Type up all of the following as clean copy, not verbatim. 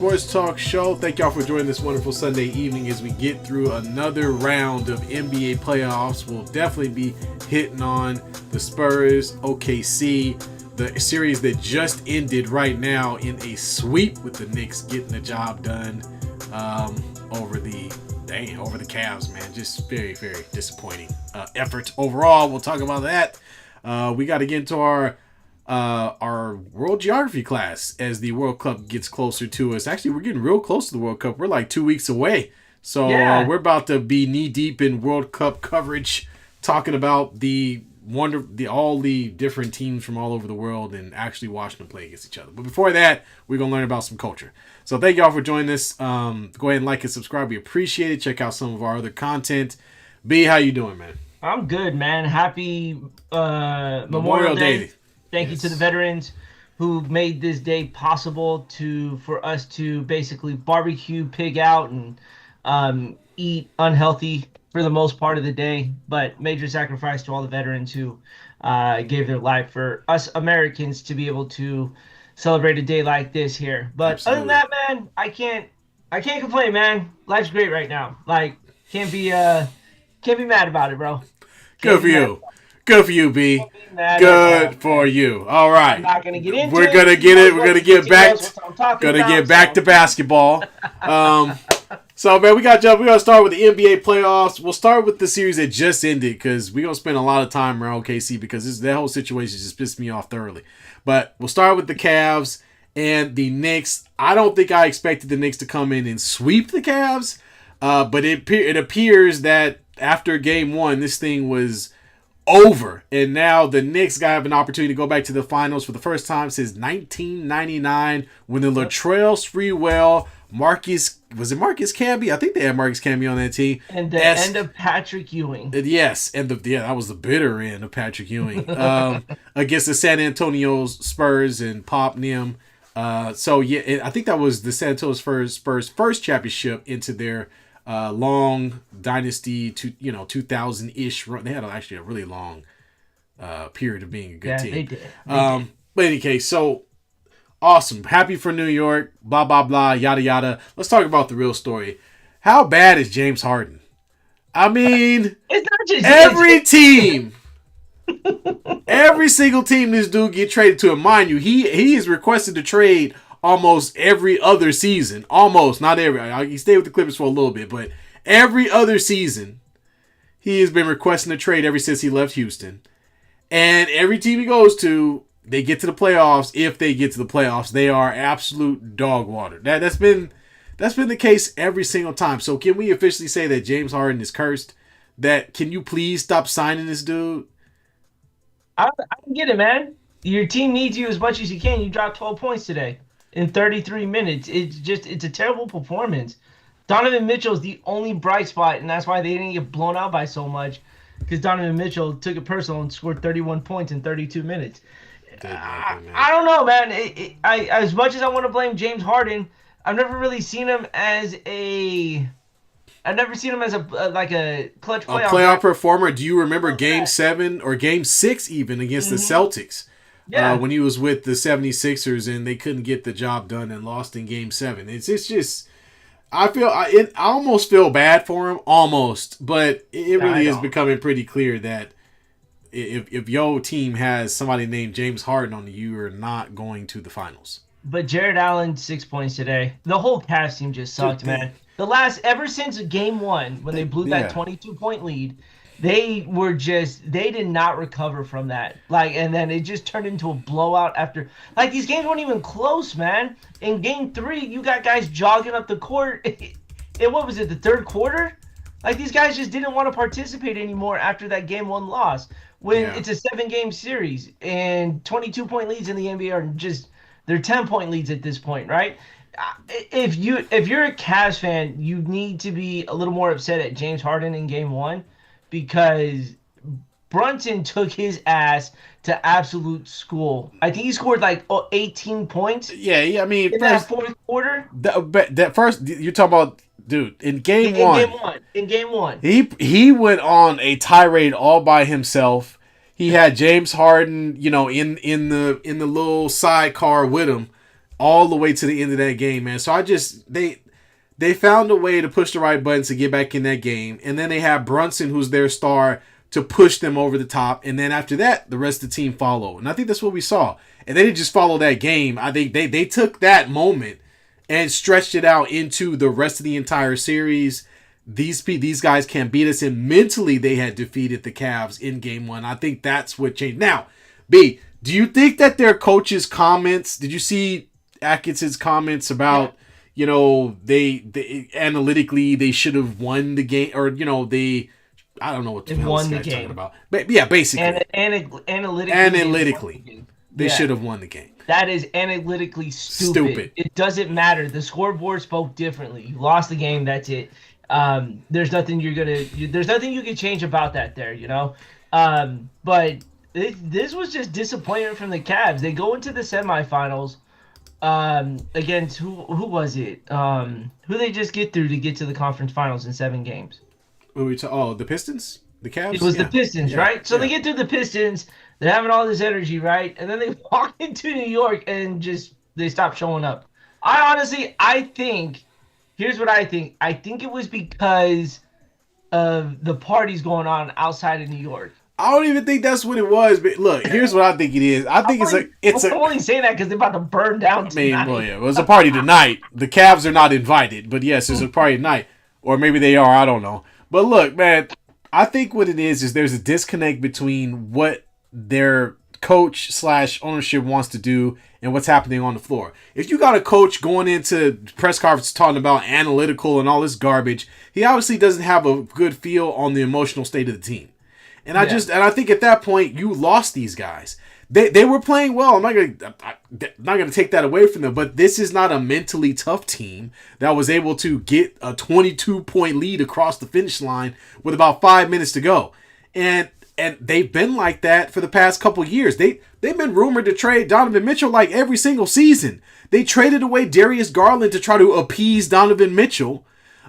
Sports Talk Show. Thank y'all for joining this wonderful Sunday evening as we get through another round of NBA playoffs. We'll definitely be hitting on the Spurs, OKC, the series that just ended right now in a sweep with the Knicks getting the job done over the Cavs, man. Just very, very disappointing effort overall. We'll talk about that. We got to get into our world geography class as the World Cup gets closer to us. Actually, we're getting real close to the World Cup. We're like 2 weeks away. So we're about to be knee deep in World Cup coverage, talking about all the different teams from all over the world and actually watching them play against each other. But before that, we're going to learn about some culture. So thank y'all for joining us. Go ahead and like and subscribe. We appreciate it. Check out some of our other content. B, how you doing, man? I'm good, man. Happy Memorial Day. Thank you to the veterans who made this day possible for us to basically barbecue, pig out, and eat unhealthy for the most part of the day. But major sacrifice to all the veterans who gave their life for us Americans to be able to celebrate a day like this here. But Absolutely. Other than that, man, I can't complain, man. Life's great right now. Like, can't be mad about it, bro. Good for you. Good for you, B. Good for you. All right. I'm not gonna get into We're gonna get it. We're gonna get back. Get back to basketball. So man, we're gonna start with the NBA playoffs. We'll start with the series that just ended because we're gonna spend a lot of time around OKC because that whole situation just pissed me off thoroughly. But we'll start with the Cavs and the Knicks. I don't think I expected the Knicks to come in and sweep the Cavs, but it appears that after Game 1, this thing was over, and now the Knicks have an opportunity to go back to the finals for the first time since 1999 when the Latrell Sprewell, Marcus Camby? I think they had Marcus Camby on that team. And the end of Patrick Ewing. Yes, that was the bitter end of Patrick Ewing against the San Antonio Spurs and Pop Nim. I think that was the San Antonio Spurs' first championship into their long dynasty, 2000-ish run. They had actually a really long period of being a good team. They did. But in any case, so awesome. Happy for New York, blah, blah, blah, yada, yada. Let's talk about the real story. How bad is James Harden? I mean, it's not just every team, every single team this dude get traded to. And mind you, he is requested to trade almost every other season. Almost, not every. He stayed with the Clippers for a little bit, but every other season, he has been requesting a trade ever since he left Houston. And every team he goes to, they get to the playoffs. If they get to the playoffs, they are absolute dog water. That's been the case every single time. So can we officially say that James Harden is cursed? Can you please stop signing this dude? I can get it, man. Your team needs you as much as you can. You dropped 12 points today in 33 minutes. It's a terrible performance. Donovan Mitchell is the only bright spot, and that's why they didn't get blown out by so much, because Donovan Mitchell took it personal and scored 31 points in 32 minutes. I don't know, man. As much as I want to blame James Harden, I've never really seen him as a clutch playoff performer. Do you remember Game 7 or Game 6 even against the Celtics? Yeah. When he was with the 76ers and they couldn't get the job done and lost in Game 7. It's just, I almost feel bad for him, almost, but it really is becoming pretty clear that if your team has somebody named James Harden on you are not going to the finals. But Jared Allen, 6 points today. The whole Cavs team just sucked, man. Ever since Game 1, when they blew that 22-point lead, they did not recover from that. And then it just turned into a blowout after. These games weren't even close, man. In Game 3, you got guys jogging up the court. What was it, the third quarter? These guys just didn't want to participate anymore after that Game 1 loss. It's a 7-game series, and 22-point leads in the NBA are they're 10-point leads at this point, right? If you're a Cavs fan, you need to be a little more upset at James Harden in Game 1, because Brunson took his ass to absolute school. I think he scored 18 points. Yeah. I mean, in that fourth quarter. That first, you're talking about, dude, in Game 1. In Game 1. He went on a tirade all by himself. He had James Harden, in the little sidecar with him. all the way to the end of that game, man. So they found a way to push the right buttons to get back in that game. And then they have Brunson, who's their star, to push them over the top. And then after that, the rest of the team followed. And I think that's what we saw. And they didn't just follow that game. I think they took that moment and stretched it out into the rest of the entire series. These guys can't beat us. And mentally, they had defeated the Cavs in game 1. I think that's what changed. Now, B, do you think that their coach's comments, did you see Atkinson's comments about, they analytically they should have won the game, or I don't know what the hell this guy's talking about. But yeah, basically, analytically, they should have won the game. That is analytically stupid. It doesn't matter. The scoreboard spoke differently. You lost the game. That's it. There's nothing you can change about that there. But this was just disappointment from the Cavs. They go into the semifinals. Against who was it? Who they just get through to get to the conference finals in 7 games? The Pistons? The Cavs? It was the Pistons, right? So they get through the Pistons. They're having all this energy, right? And then they walk into New York and they stop showing up. I think, here's what I think. I think it was because of the parties going on outside of New York. I don't even think that's what it was, but look, here's what I think it is. I think I'm only saying that because they're about to burn down tonight. It was a party tonight. The Cavs are not invited, but yes, it's a party tonight. Or maybe they are, I don't know. But look, man, I think what it is there's a disconnect between what their coach / ownership wants to do and what's happening on the floor. If you got a coach going into press conference talking about analytical and all this garbage, he obviously doesn't have a good feel on the emotional state of the team. And I think at that point you lost these guys. They were playing well. I'm not gonna take that away from them, but this is not a mentally tough team that was able to get a 22-point lead across the finish line with about 5 minutes to go. And they've been like that for the past couple years. They've been rumored to trade Donovan Mitchell like every single season. They traded away Darius Garland to try to appease Donovan Mitchell,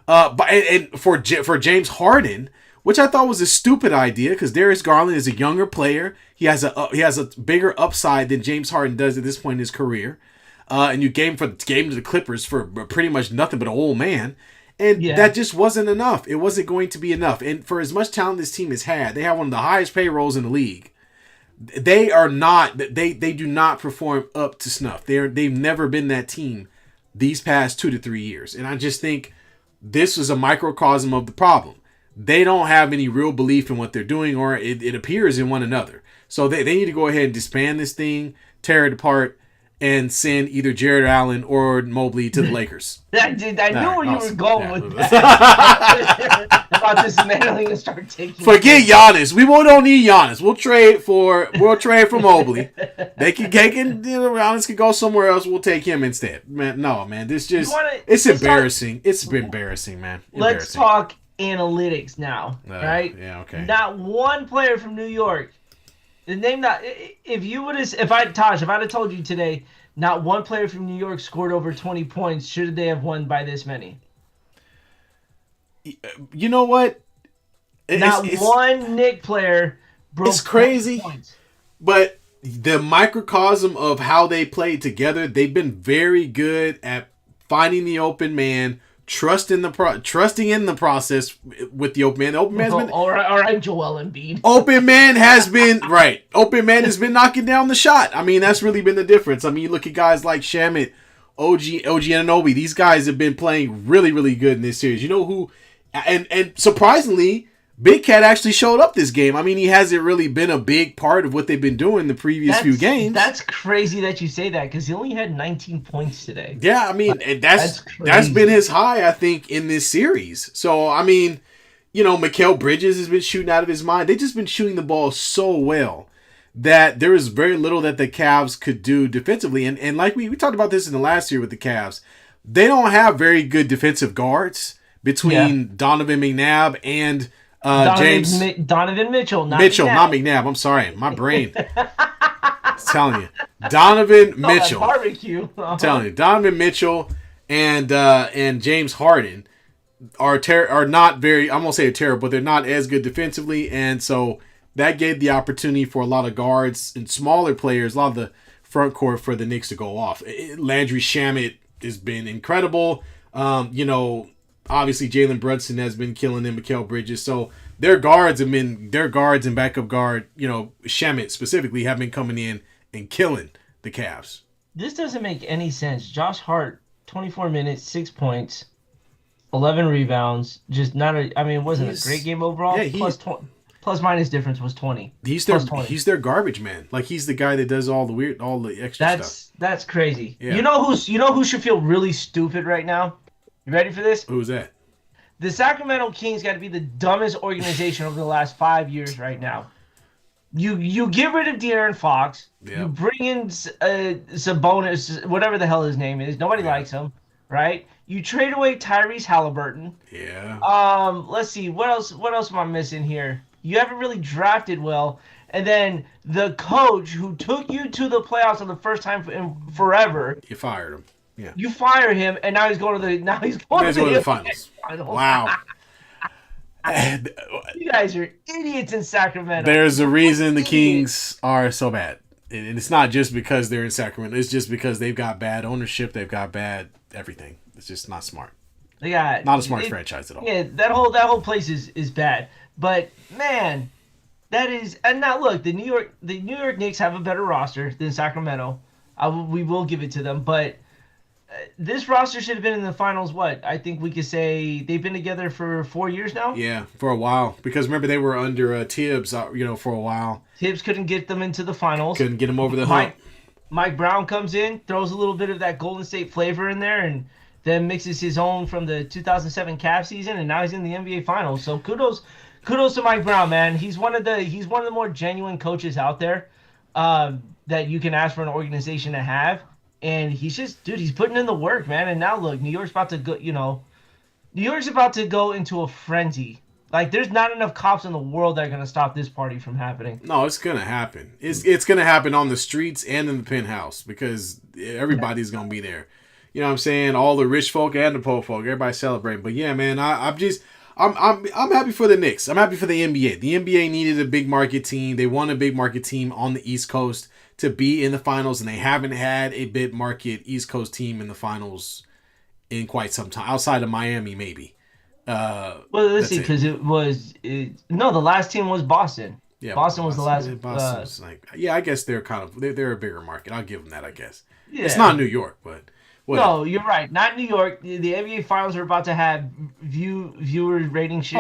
for James Harden, which I thought was a stupid idea because Darius Garland is a younger player. He has a bigger upside than James Harden does at this point in his career. And you gave him to the Clippers for pretty much nothing but an old man. And that just wasn't enough. It wasn't going to be enough. And for as much talent this team has had, they have one of the highest payrolls in the league. They do not perform up to snuff. They've never been that team these past 2 to 3 years. And I just think this was a microcosm of the problem. They don't have any real belief in what they're doing, or it appears in one another. So they need to go ahead and disband this thing, tear it apart, and send either Jared Allen or Mobley to the Lakers. I knew where you were going with that. About dismantling and start taking. Forget Giannis. We don't need Giannis. We'll trade for Mobley. Giannis can go somewhere else. We'll take him instead. Man, this just it's embarrassing. It's embarrassing, man. Let's talk analytics now, right? Yeah, okay. Not one player from New York. The name that if I'd have told you today, not one player from New York scored over 20 points, should they have won by this many? You know what? One Knick player broke. It's crazy, points. But the microcosm of how they played together, they've been very good at finding the open man. Trusting in the process with the open man. The open man's been all right, Joel Embiid. Open man has been right. Open man has been knocking down the shot. I mean, that's really been the difference. I mean, you look at guys like Shamet, OG Anunoby. These guys have been playing really, really good in this series. You know who? And surprisingly, Big Cat actually showed up this game. I mean, he hasn't really been a big part of what they've been doing the previous few games. That's crazy that you say that because he only had 19 points today. Yeah, I mean, and that's been his high, I think, in this series. So, I mean, Mikal Bridges has been shooting out of his mind. They've just been shooting the ball so well that there is very little that the Cavs could do defensively. And like we talked about this in the last year with the Cavs, they don't have very good defensive guards between Donovan McNabb and Donovan Mitchell, not McNabb. I'm sorry, my brain. I'm telling you, Donovan Mitchell. Barbecue. I'm telling you, Donovan Mitchell and James Harden are not very. I'm gonna say terrible, but they're not as good defensively, and so that gave the opportunity for a lot of guards and smaller players, a lot of the front court for the Knicks to go off. Landry Shamet has been incredible. Obviously Jalen Brunson has been killing them, Mikal Bridges. So their guards and backup guard, Shamet specifically, have been coming in and killing the Cavs. This doesn't make any sense. Josh Hart, 24 minutes, 6 points, 11 rebounds. Just not a. I mean, it wasn't a great game overall. Yeah, plus minus difference was 20. He's their garbage man. Like, he's the guy that does all the extra stuff. That's crazy. Yeah. You know who should feel really stupid right now? You ready for this? Who's that? The Sacramento Kings got to be the dumbest organization over the last 5 years right now. You get rid of De'Aaron Fox. Yep. You bring in Sabonis, whatever the hell his name is. Nobody likes him, right? You trade away Tyrese Halliburton. Yeah. Let's see. What else am I missing here? You haven't really drafted well. And then the coach who took you to the playoffs for the first time in forever. You fired him. Yeah. You fire him, and now he's going to the finals. Wow. You guys are idiots in Sacramento. There's a reason the Kings are so bad. And it's not just because they're in Sacramento. It's just because they've got bad ownership. They've got bad everything. It's just not smart. Not a smart franchise at all. Yeah, that whole place is bad. But man, that is. And now look, the New York Knicks have a better roster than Sacramento. We will give it to them, but this roster should have been in the finals. What I think we could say they've been together for 4 years now. Yeah, for a while. Because remember they were under Tibbs, for a while. Tibbs couldn't get them into the finals. Couldn't get them over the hump. Mike Brown comes in, throws a little bit of that Golden State flavor in there, and then mixes his own from the 2007 Cavs season, and now he's in the NBA Finals. So kudos to Mike Brown, man. He's one of the more genuine coaches out there that you can ask for an organization to have. And he's putting in the work, man. And now look, New York's about to go. New York's about to go into a frenzy. Like, there's not enough cops in the world that are gonna stop this party from happening. No, it's gonna happen. It's gonna happen on the streets and in the penthouse because everybody's gonna be there. You know what I'm saying? All the rich folk and the poor folk, everybody celebrating. But yeah, man, I'm happy for the Knicks. I'm happy for the NBA. The NBA needed a big market team. They want a big market team on the East Coast to be in the finals, and they haven't had a big market East Coast team in the finals in quite some time, outside of Miami, maybe. Well, let's see, because the last team was Boston. Yeah, Boston was the last. Boston's I guess they're they're a bigger market. I'll give them that, I guess. Yeah. It's not New York, but whatever. No, you're right. Not New York. The NBA Finals are about to have viewer rating shit.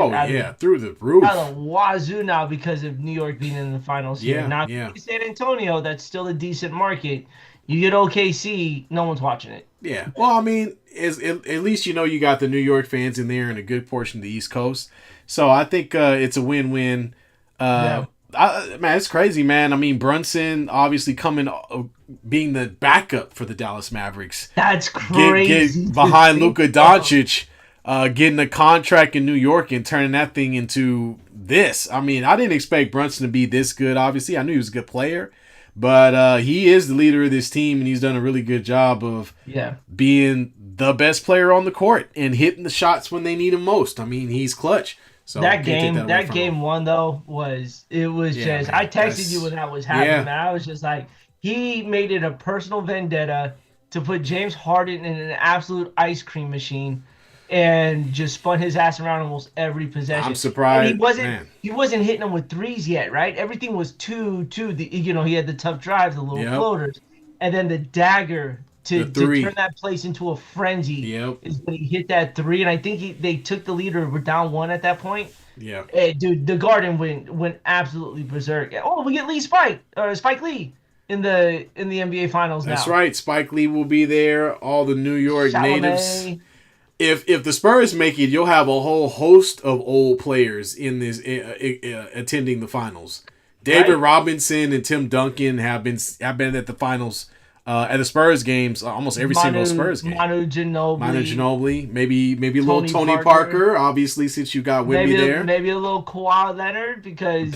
Through the roof. Out of the wazoo now because of New York being in the finals here. Now, San Antonio, that's still a decent market. You get OKC, no one's watching it. Yeah. Well, I mean, at least you got the New York fans in there and a good portion of the East Coast. So I think it's a win-win. Man, it's crazy, man. I mean, Brunson obviously being the backup for the Dallas Mavericks. That's crazy. Get behind Luka Doncic, getting a contract in New York and turning that thing into this. I mean, I didn't expect Brunson to be this good, obviously. I knew he was a good player. But he is the leader of this team, and he's done a really good job of being the best player on the court and hitting the shots when they need him most. I mean, he's clutch. So that game one though just. Man, I texted you when that was happening. Man. I was just like, he made it a personal vendetta to put James Harden in an absolute ice cream machine, and just spun his ass around almost every possession. I'm surprised. And he wasn't hitting them with threes yet, right? Everything was two. He had the tough drives, the little floaters, and then the dagger to turn that place into a frenzy is when he hit that three. And I think they took the lead, or were down one at that point. Yeah. Dude, the Garden went absolutely berserk. Oh, we get Spike Lee in the NBA Finals now. That's right. Spike Lee will be there. All the New York natives. If the Spurs make it, you'll have a whole host of old players in this attending the finals. David Robinson and Tim Duncan have been at the finals at the Spurs games, almost every single Spurs game. Manu Ginobili, maybe a little Tony Parker, obviously, since you got Wimby there. Maybe a little Kawhi Leonard because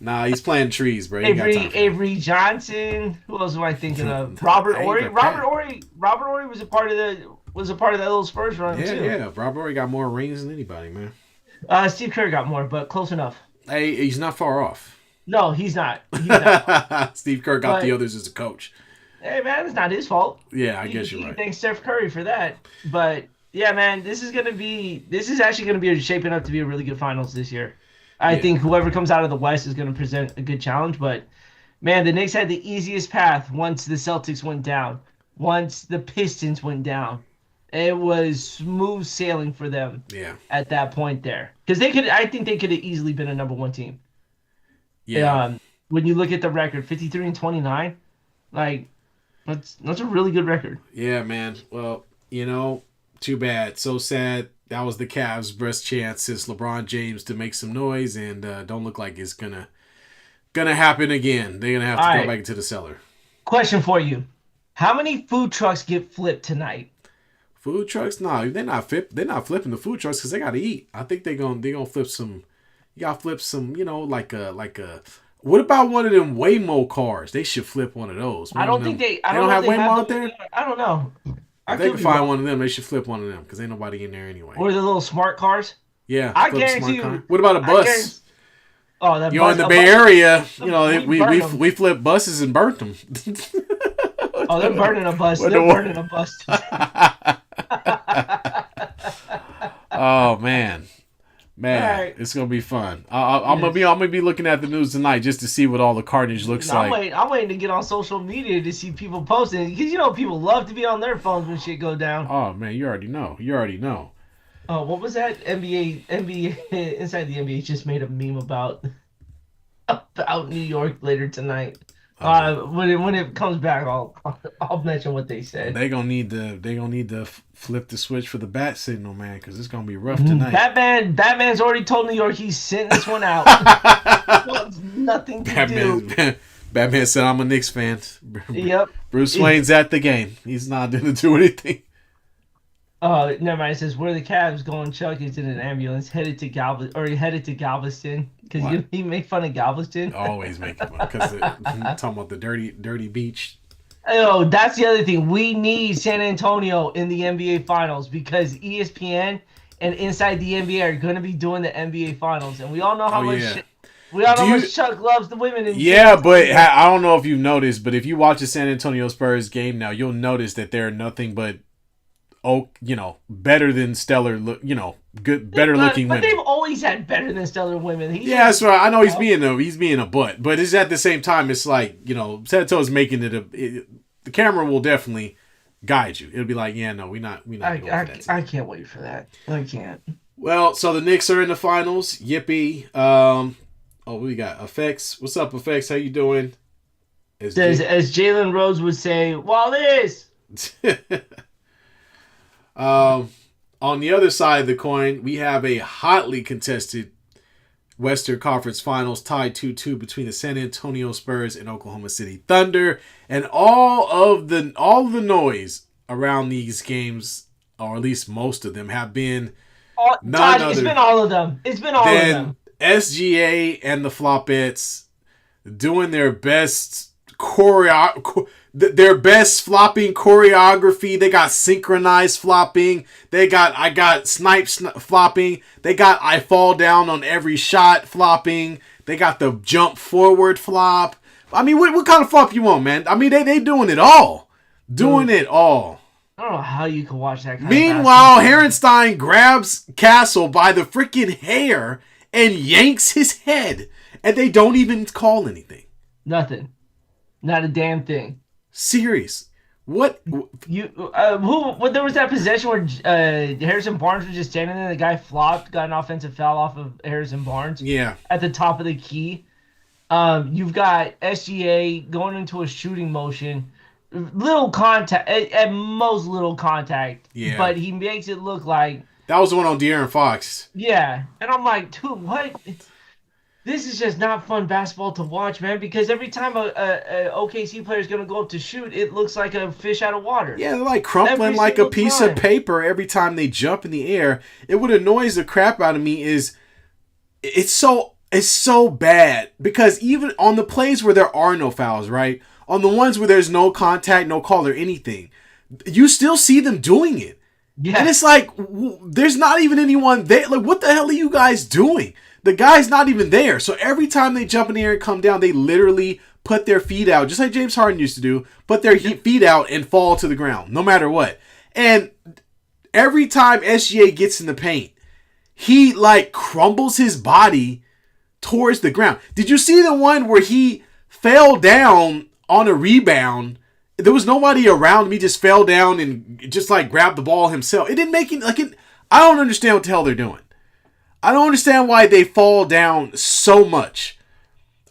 Nah, he's planting trees, bro. Avery Johnson. Who else am I thinking of? Robert Horry. Robert Horry was a part of that little Spurs run too. Yeah. Robert Horry got more rings than anybody, man. Steve Kerr got more, but close enough. Hey, he's not far off. No, he's not. He's not. Steve Kerr got But the others as a coach. hey, man, it's not his fault. Yeah, I He, guess you're he right. thanks Steph Curry for that. But yeah, man, this is actually gonna be shaping up to be a really good finals this year. I Yeah. think whoever comes out of the West is gonna present a good challenge. But man, the Knicks had the easiest path once the Celtics went down, once the Pistons went down. It was smooth sailing for them Yeah. at that point there because I think they could have easily been a number one team. Yeah. When you look at the record, 53-29, like that's a really good record. Yeah, man. Well, too bad. So sad. That was the Cavs' best chance since LeBron James to make some noise, and don't look like it's gonna happen again. They're gonna have to All go right. back into the cellar. Question for you: how many food trucks get flipped tonight? Food trucks? No, they're not flipping the food trucks because they gotta eat. I think they're gonna flip some. You gotta flip some. Like a. What about one of them Waymo cars? They should flip one of those. I One of don't think them- they. I They don't don't know have if they Waymo have out them. there. I don't know. I If they could can be find wrong. one of them, they should flip one of them because ain't nobody in there anyway. Or the little smart cars. Yeah, I flip a guarantee smart you. car. What about a I bus? guarantee- Oh, that In bus, the a Bay bus- Area, we burn 'em. we flip buses and burnt them. Oh, they're burning a bus. What They're the- burning a bus. Oh man, Alright. it's gonna be fun. I'm gonna be looking at the news tonight just to see what all the carnage looks like. I'm waiting to get on social media to see people posting because people love to be on their phones when shit go down. Oh man, you already know. Oh, what was that? NBA Inside the NBA just made a meme about New York later tonight. When it comes back, I'll mention what they said. They gonna need to flip the switch for the bat signal, man, because it's gonna be rough tonight. Batman's already told New York he's sitting this one out. Wants nothing to do. Batman said, "I'm a Knicks fan." Yep. Bruce Wayne's at the game. He's not gonna do anything. Never mind. It says where the Cavs going. Chuck is in an ambulance headed to Galveston because he made fun of Galveston. Always making fun because talking about the dirty beach. Oh, that's the other thing. We need San Antonio in the NBA Finals because ESPN and Inside the NBA are going to be doing the NBA Finals, and we all know how much. Yeah. We all know how much Chuck loves the women. Yeah, but I don't know if you've noticed, but if you watch a San Antonio Spurs game now, you'll notice that they're nothing but better than stellar, better looking women. But they've always had better than stellar women. Yeah, that's right. I know he's being a butt, but it's at the same time, it's like, San Antonio's making the camera will definitely guide you. It'll be like, yeah, no, we're not going for that. I can't wait for that. I can't. Well, so the Knicks are in the finals. Yippee. We got Effects. What's up, Effects? How you doing? As Jalen Rose would say, Wallace. On the other side of the coin, we have a hotly contested Western Conference Finals tied 2-2 between the San Antonio Spurs and Oklahoma City Thunder, and all of the noise around these games, or at least most of them, have been It's been all of them. It's been all of them. SGA and the Floppets doing their best flopping choreography. They got synchronized flopping. They got I got flopping. They got I fall down on every shot flopping. They got the jump forward flop. I mean, what kind of flop you want, man? I mean, they doing it all. It all. I don't know how you can watch that kind Meanwhile, Harenstein grabs Castle by the freaking hair and yanks his head. And they don't even call anything. Nothing. Not a damn thing. Serious. What? There was that possession where Harrison Barnes was just standing there, the guy flopped, got an offensive foul off of Harrison Barnes. Yeah. At the top of the key. You've got SGA going into a shooting motion. Little contact, at most little contact. Yeah. But he makes it look like... That was the one on De'Aaron Fox. Yeah. And I'm like, dude, what? This is just not fun basketball to watch, man, because every time a OKC player is going to go up to shoot, it looks like a fish out of water. Yeah, they're like crumpling like a piece of paper every time they jump in the air. It what annoys the crap out of me is it's so bad because even on the plays where there are no fouls, right? On the ones where there's no contact, no call or anything, you still see them doing it. Yeah. And it's like, there's not even anyone there. Like, what the hell are you guys doing? The guy's not even there. So every time they jump in the air and come down, they literally put their feet out, just like James Harden used to do, put their feet out and fall to the ground, no matter what. And every time SGA gets in the paint, he like crumbles his body towards the ground. Did you see the one where he fell down on a rebound? There was nobody around him. He just fell down and just like grabbed the ball himself. It didn't make it like it. I don't understand what the hell they're doing. I don't understand why they fall down so much.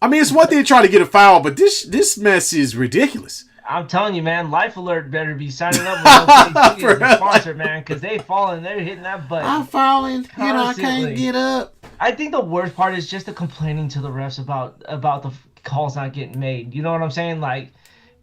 I mean, it's one thing to try to get a foul, but this mess is ridiculous. I'm telling you, man, Life Alert better be signing up with OKC as a sponsor, man, because they falling, they're hitting that button. I'm falling, I can't get up. I think the worst part is just the complaining to the refs about the calls not getting made. You know what I'm saying? Like,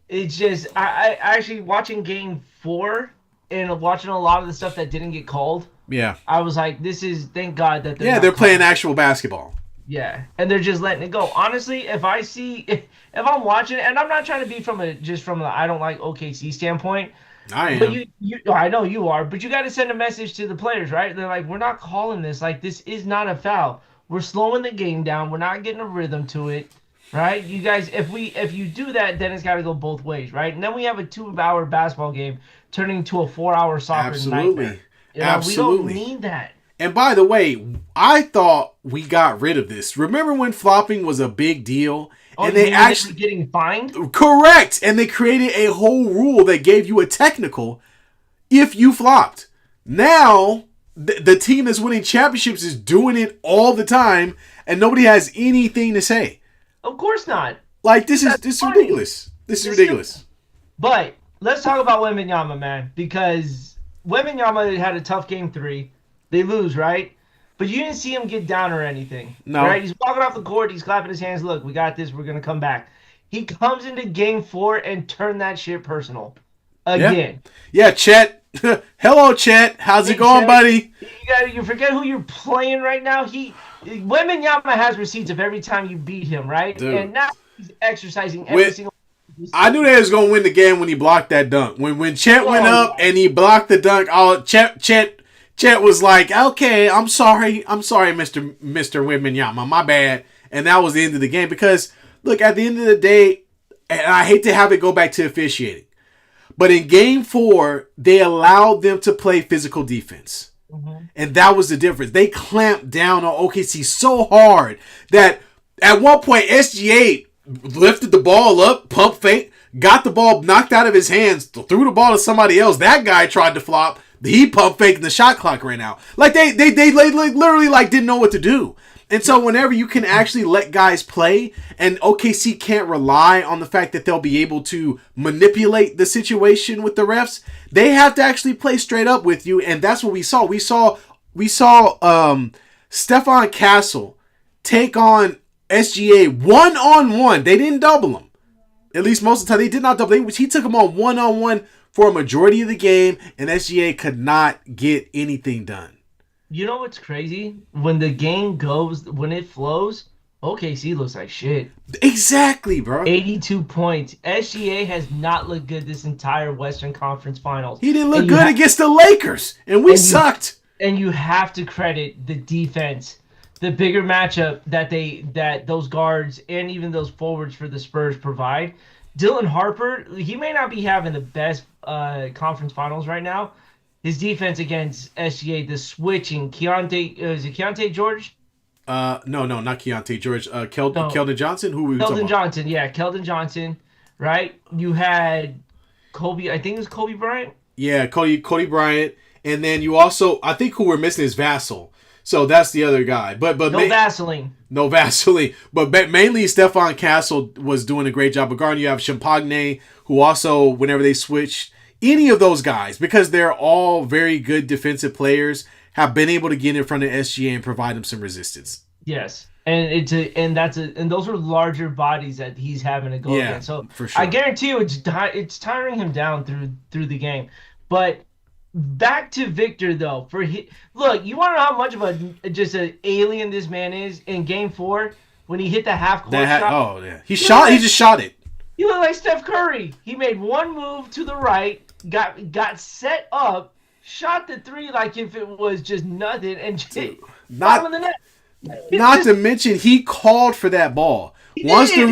it's just I actually watching Game 4 and watching a lot of the stuff that didn't get called. Yeah, I was like, this is thank God that they're playing actual basketball. Yeah, and they're just letting it go. Honestly, if I'm watching, and I'm not trying to be from the I don't like OKC standpoint. I am. But I know you are, but you got to send a message to the players, right? They're like, we're not calling this. Like, this is not a foul. We're slowing the game down. We're not getting a rhythm to it, right? You guys, if you do that, then it's got to go both ways, right? And then we have a 2-hour basketball game turning into a 4-hour soccer nightmare. Absolutely. We don't need that. And by the way, I thought we got rid of this. Remember when flopping was a big deal? And they actually getting fined? Correct. And they created a whole rule that gave you a technical if you flopped. Now, the team that's winning championships is doing it all the time, and nobody has anything to say. Of course not. Like, this is ridiculous. This is ridiculous. But let's talk about Wembanyama, man, because Wembanyama had a tough Game 3. They lose, right? But you didn't see him get down or anything. No. Right? He's walking off the court. He's clapping his hands. Look, we got this. We're going to come back. He comes into Game 4 and turned that shit personal. Again. Yeah, Chet. Hello, Chet. How's it going, Chet, buddy? You forget who you're playing right now. Wembanyama has receipts of every time you beat him, right? Dude. And now he's exercising every single. I knew they was going to win the game when he blocked that dunk. When Chet went up and he blocked the dunk, Chet was like, okay, I'm sorry, Mr. Wembanyama, my bad. And that was the end of the game. Because, look, at the end of the day, and I hate to have it go back to officiating, but in Game 4, they allowed them to play physical defense. Mm-hmm. And that was the difference. They clamped down on OKC so hard that at one point, SGA lifted the ball up, pump fake, got the ball knocked out of his hands, threw the ball to somebody else. That guy tried to flop. He pump faked and the shot clock ran out. Like they literally like didn't know what to do. And so whenever you can actually let guys play, and OKC can't rely on the fact that they'll be able to manipulate the situation with the refs, they have to actually play straight up with you, and that's what we saw. We saw Stephon Castle take on SGA one-on-one. They didn't double him. At least most of the time, they did not double him. He took him on one-on-one for a majority of the game, and SGA could not get anything done. You know what's crazy? When the game goes, when it flows, OKC looks like shit. Exactly, bro. 82 points. SGA has not looked good this entire Western Conference Finals. He didn't look good against the Lakers, and we sucked. And you have to credit the defense, the bigger matchup that those guards and even those forwards for the Spurs provide. Dylan Harper, he may not be having the best conference finals right now. His defense against SGA, the switching, is it Keontae George? No, not Keontae George. Keldon Johnson? Who were we talking about? Keldon Johnson, yeah, Keldon Johnson, right? You had Kobe, I think it was Kobe Bryant. Yeah, Cody Bryant. And then you also, I think who we're missing is Vassell. So that's the other guy. But Vaseline. No Vaseline. But mainly Stephon Castle was doing a great job. But Garden, you have Champagne, who also, whenever they switch, any of those guys, because they're all very good defensive players, have been able to get in front of SGA and provide them some resistance. Yes. And those are larger bodies that he's having to go against. So for sure. I guarantee you it's tiring him down through the game. But back to Victor though. Look, you want to know how much of just an alien this man is in Game 4 when he hit the half court shot? Oh yeah, he just shot it. He looked like Steph Curry. He made one move to the right, got set up, shot the three like if it was just nothing, and not in the net. Not to mention he called for that ball. Once the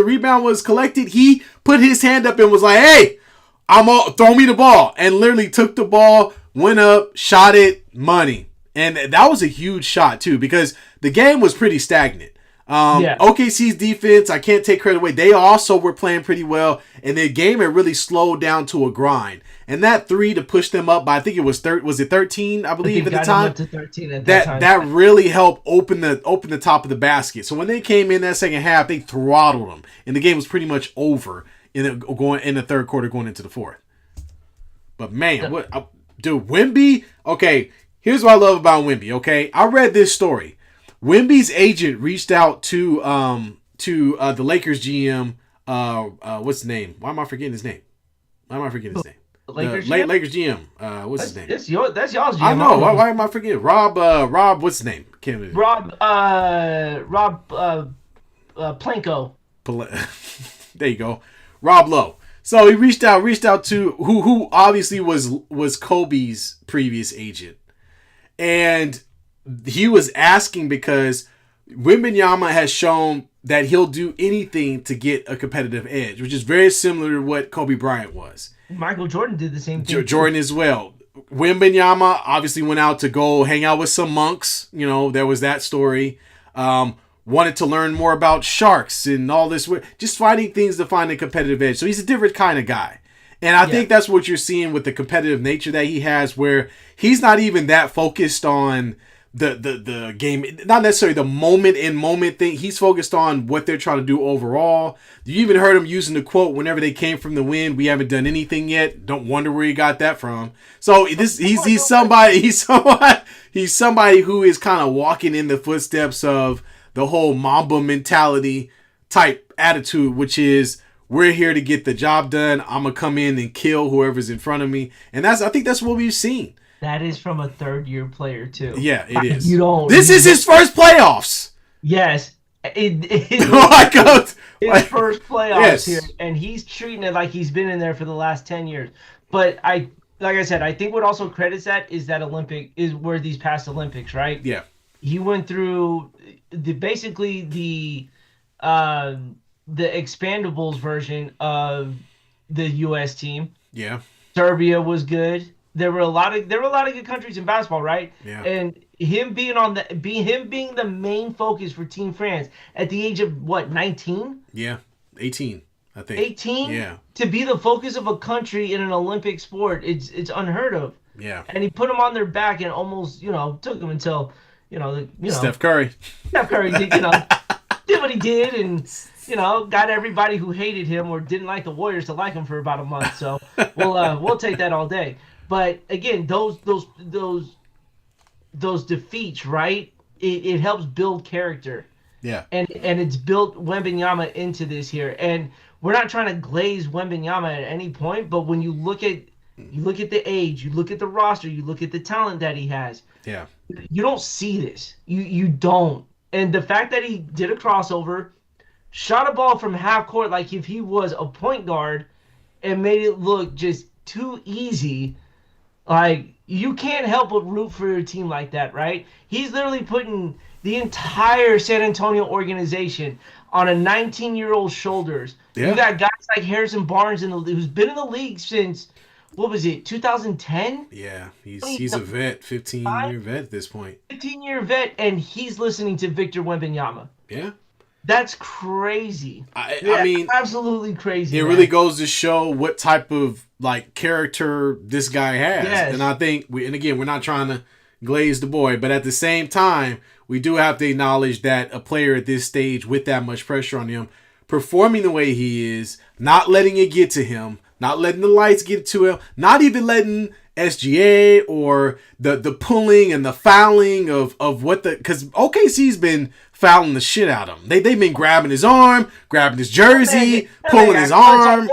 rebound was collected, he put his hand up and was like, "Hey, throw me the ball," and literally took the ball, went up, shot it, money. And that was a huge shot too, because the game was pretty stagnant. OKC's defense, I can't take credit away. They also were playing pretty well, and their game had really slowed down to a grind. And that three to push them up by, I think it was 13, I believe, at the time. To 13 at that time. That really helped open the top of the basket. So when they came in that second half, they throttled them, and the game was pretty much over in the third quarter, going into the fourth. But man, dude, Wemby. Okay, here's what I love about Wemby. Okay, I read this story. Wemby's agent reached out to the Lakers GM. What's his name? Why am I forgetting his name? Lakers GM. What's his name? That's y'all's GM. I know. Why am I forgetting? Rob. What's his name? Can't remember. Rob Planko. There you go. Rob Lowe. So he reached out to who obviously was Kobe's previous agent, and he was asking because Wembanyama has shown that he'll do anything to get a competitive edge, which is very similar to what Kobe Bryant was. Michael Jordan did the same thing. Jordan as well. Wembanyama obviously went out to go hang out with some monks. You know, there was that story. Wanted to learn more about sharks and all this. Just finding things to find a competitive edge. So he's a different kind of guy. And I think that's what you're seeing with the competitive nature that he has, where he's not even that focused on the game, not necessarily the moment thing. He's focused on what they're trying to do overall. You even heard him using the quote whenever they came from the wind, "We haven't done anything yet." Don't wonder where he got that from. So he's somebody who is kind of walking in the footsteps of the whole Mamba mentality type attitude, which is, we're here to get the job done. I'm gonna come in and kill whoever's in front of me, and I think that's what we've seen. That is from a third-year player too. Yeah, it is. This is his first playoffs. Yes, his first playoffs here, and he's treating it like he's been in there for the last 10 years. But like I said, I think what also credits that is where these past Olympics, right? Yeah. He went through basically the expandables version of the U.S. team. Yeah. Serbia was good. There were a lot of good countries in basketball, right? Yeah. And him being the main focus for Team France at the age of what, 19? Yeah, 18, I think. 18? Yeah. To be the focus of a country in an Olympic sport, it's unheard of. Yeah. And he put them on their back and almost, took them until, Steph Curry. Steph Curry did, did what he did, and got everybody who hated him or didn't like the Warriors to like him for about a month. So we'll take that all day. But again, those defeats, right? It helps build character. Yeah. And it's built Wembanyama into this here. And we're not trying to glaze Wembanyama at any point, but when you look at the age, you look at the roster, you look at the talent that he has. Yeah. You don't see this. You don't. And the fact that he did a crossover, shot a ball from half court like if he was a point guard, and made it look just too easy. Like, you can't help but root for your team like that, right? He's literally putting the entire San Antonio organization on a 19-year-old shoulders. Yeah. You got guys like Harrison Barnes who's been in the league since, what was it, 2010? Yeah, he's a vet, 15-year vet at this point. 15-year vet, and he's listening to Victor Wembanyama. Yeah. That's crazy. I mean, absolutely crazy. It really goes to show what type of character this guy has. Yes. And I think we're not trying to glaze the boy, but at the same time, we do have to acknowledge that a player at this stage with that much pressure on him, performing the way he is, not letting it get to him, not letting the lights get to him, not even letting SGA or the pulling and the fouling of what because OKC's been fouling the shit out of him. They've been grabbing his arm, grabbing his jersey, pulling his arm.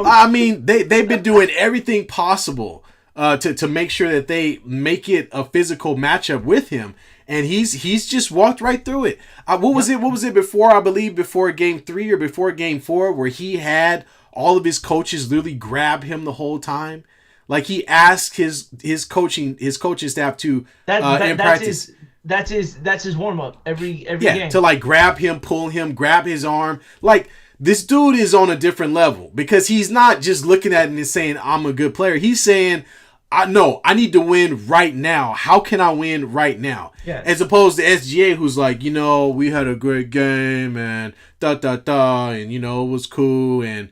I mean, they've been doing everything possible to make sure that they make it a physical matchup with him. And he's just walked right through it. What was it before? I believe before Game 3 or before Game 4, where he had all of his coaches literally grab him the whole time. Like, he asked his coaching staff to in practice. That's his warm up every game. To like grab him, pull him, grab his arm. Like this dude is on a different level because he's not just looking at it and saying I'm a good player. He's saying I need to win right now. How can I win right now? Yeah. As opposed to SGA, who's like, we had a great game and and it was cool and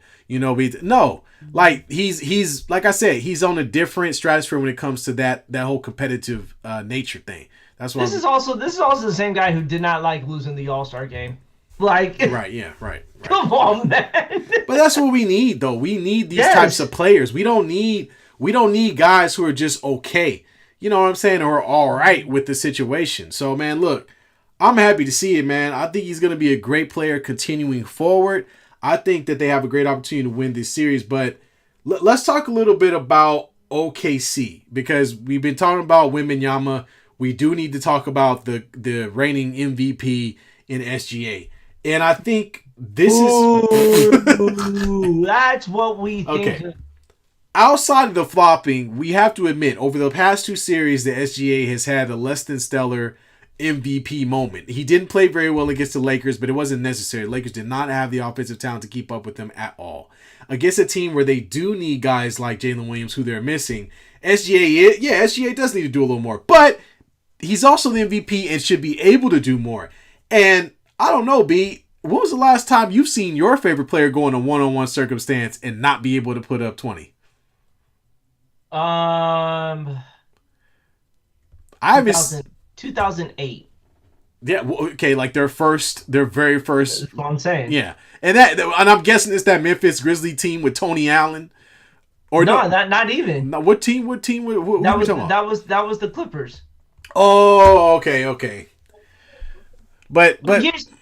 like he's like I said, he's on a different stratosphere when it comes to that whole competitive nature thing. That's why this is also the same guy who did not like losing the All-Star game. Like right. Come on, man. But that's what we need though. We need these types of players. We don't need guys who are just okay. You know what I'm saying? Or all right with the situation. So man, look, I'm happy to see it, man. I think he's going to be a great player continuing forward. I think that they have a great opportunity to win this series, but let's talk a little bit about OKC because we've been talking about Wembanyama. We do need to talk about the reigning MVP in SGA. And I think this is... That's what we think. Okay. Outside of the flopping, we have to admit, over the past two series, the SGA has had a less than stellar MVP moment. He didn't play very well against the Lakers, but it wasn't necessary. The Lakers did not have the offensive talent to keep up with them at all. Against a team where they do need guys like Jalen Williams, who they're missing, SGA does need to do a little more. But he's also the MVP and should be able to do more. And I don't know, B, when was the last time you've seen your favorite player go in a one-on-one circumstance and not be able to put up 20? I haven't 2008. Yeah, okay, like their very first. That's what I'm saying. Yeah, and I'm guessing it's that Memphis Grizzly team with Tony Allen. Or no, not even. No, what team? What that was the Clippers. Oh, okay. But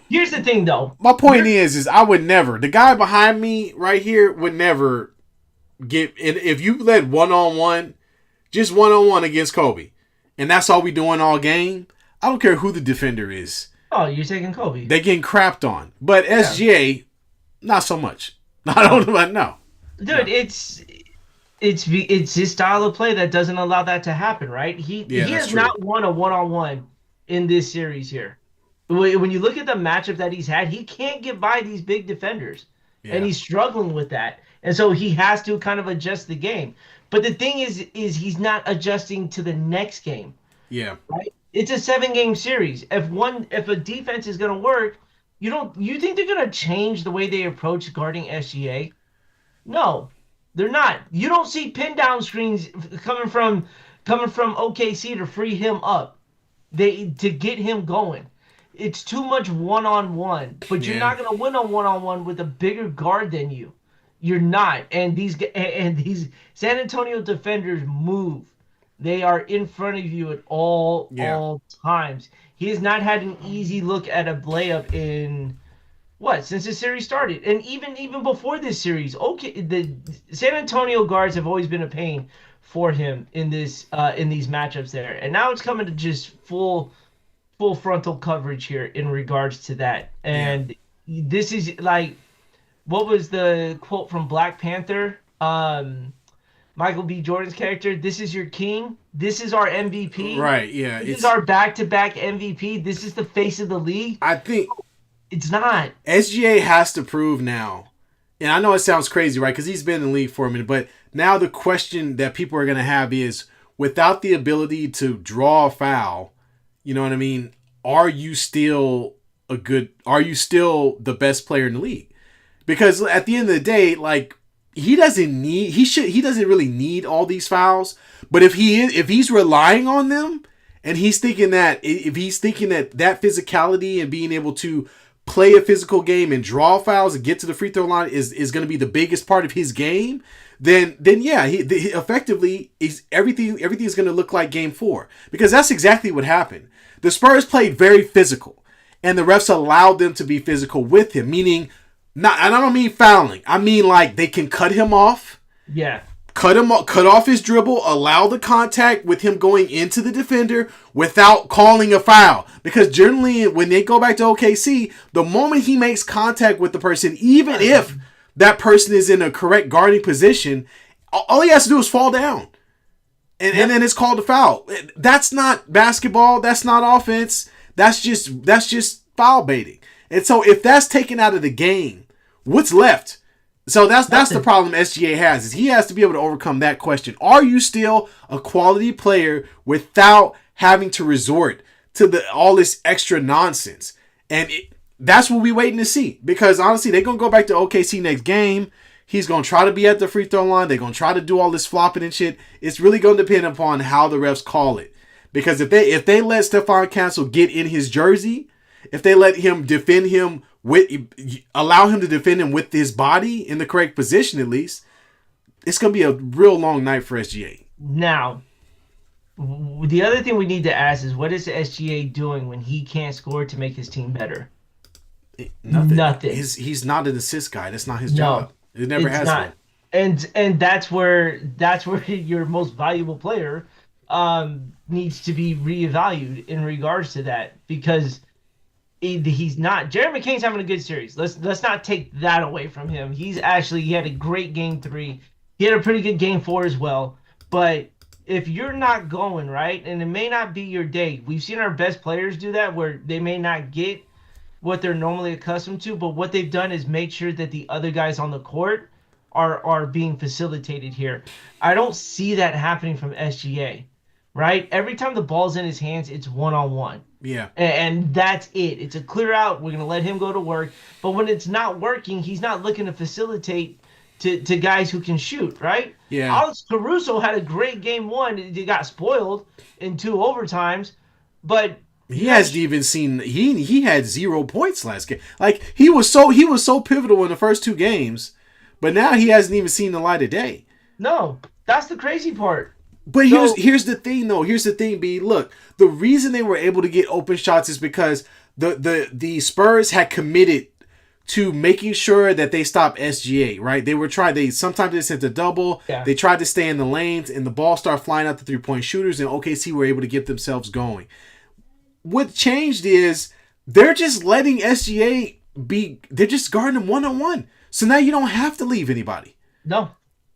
here's the thing, though. My point is I would never. The guy behind me right here would never get. And if you led one-on-one against Kobe, and that's all we doing all game, I don't care who the defender is. Oh, you're taking Kobe. They're getting crapped on. But SGA, not so much. I don't know. No. Dude, no. It's his style of play that doesn't allow that to happen, right? He has not won a one-on-one in this series here. When you look at the matchup that he's had, he can't get by these big defenders. Yeah. And he's struggling with that. And so he has to kind of adjust the game. But the thing is he's not adjusting to the next game. Yeah. Right? It's a 7-game series. If a defense is going to work, you think they're going to change the way they approach guarding SGA? No, they're not. You don't see pin down screens coming from OKC to free him up. To get him going. It's too much one-on-one. But you're not going to win a one-on-one with a bigger guard than you. You're not. And these San Antonio defenders move. They are in front of you at all times. He has not had an easy look at a layup since the series started. And even before this series, the San Antonio guards have always been a pain for him in these matchups there. And now it's coming to just full frontal coverage here in regards to that. And this is like, what was the quote from Black Panther? Michael B. Jordan's character, this is your king. This is our MVP. Right, yeah. This is our back-to-back MVP. This is the face of the league. I think it's not. SGA has to prove now. And I know it sounds crazy, right? Because he's been in the league for a minute. But now the question that people are going to have is, without the ability to draw a foul, you know what I mean? Are you still the best player in the league? Because at the end of the day, like, he doesn't really need all these fouls. But if he's relying on them, and he's thinking that that physicality and being able to play a physical game and draw fouls and get to the free throw line is going to be the biggest part of his game, then he effectively everything's going to look like Game 4, because that's exactly what happened. The Spurs played very physical, and the refs allowed them to be physical with him, meaning. Not, and I don't mean fouling. I mean like they can cut him off. Yeah. Cut off his dribble, allow the contact with him going into the defender without calling a foul. Because generally when they go back to OKC, the moment he makes contact with the person, even if that person is in a correct guarding position, all he has to do is fall down. and then it's called a foul. That's not basketball. That's not offense. That's just foul baiting. And so if that's taken out of the game, what's left? So that's the problem SGA has, is he has to be able to overcome that question. Are you still a quality player without having to resort to all this extra nonsense? And that's what we're waiting to see. Because honestly, they're going to go back to OKC next game. He's going to try to be at the free throw line. They're going to try to do all this flopping and shit. It's really going to depend upon how the refs call it. Because if they let Stephon Castle get in his jersey, if they let him defend him allow him to defend him with his body in the correct position, at least, it's going to be a real long night for SGA. Now, the other thing we need to ask is, what is SGA doing when he can't score to make his team better? Nothing. He's not an assist guy. That's not his job. It never has been. And that's where your most valuable player needs to be reevaluated in regards to that, because he's not. Jared McCain's having a good series. Let's not take that away from him. He had a great game 3. He had a pretty good game 4 as well. But if you're not going right, and it may not be your day, we've seen our best players do that, where they may not get what they're normally accustomed to, but what they've done is make sure that the other guys on the court are being facilitated here. I don't see that happening from SGA, right? Every time the ball's in his hands, it's one-on-one. Yeah. And that's it. It's a clear out. We're going to let him go to work. But when it's not working, he's not looking to facilitate to guys who can shoot, right? Yeah. Alex Caruso had a great game 1. He got spoiled in 2 overtimes, but he hasn't even seen. He had 0 points last game. Like he was so pivotal in the first 2 games, but now he hasn't even seen the light of day. No, that's the crazy part. But here's the thing, though. Here's the thing, B. Look, the reason they were able to get open shots is because the Spurs had committed to making sure that they stopped SGA, right? Sometimes they sent a double. Yeah. They tried to stay in the lanes, and the ball started flying out the 3-point shooters, and OKC were able to get themselves going. What changed is they're just letting SGA they're just guarding him one-on-one. So now you don't have to leave anybody. No.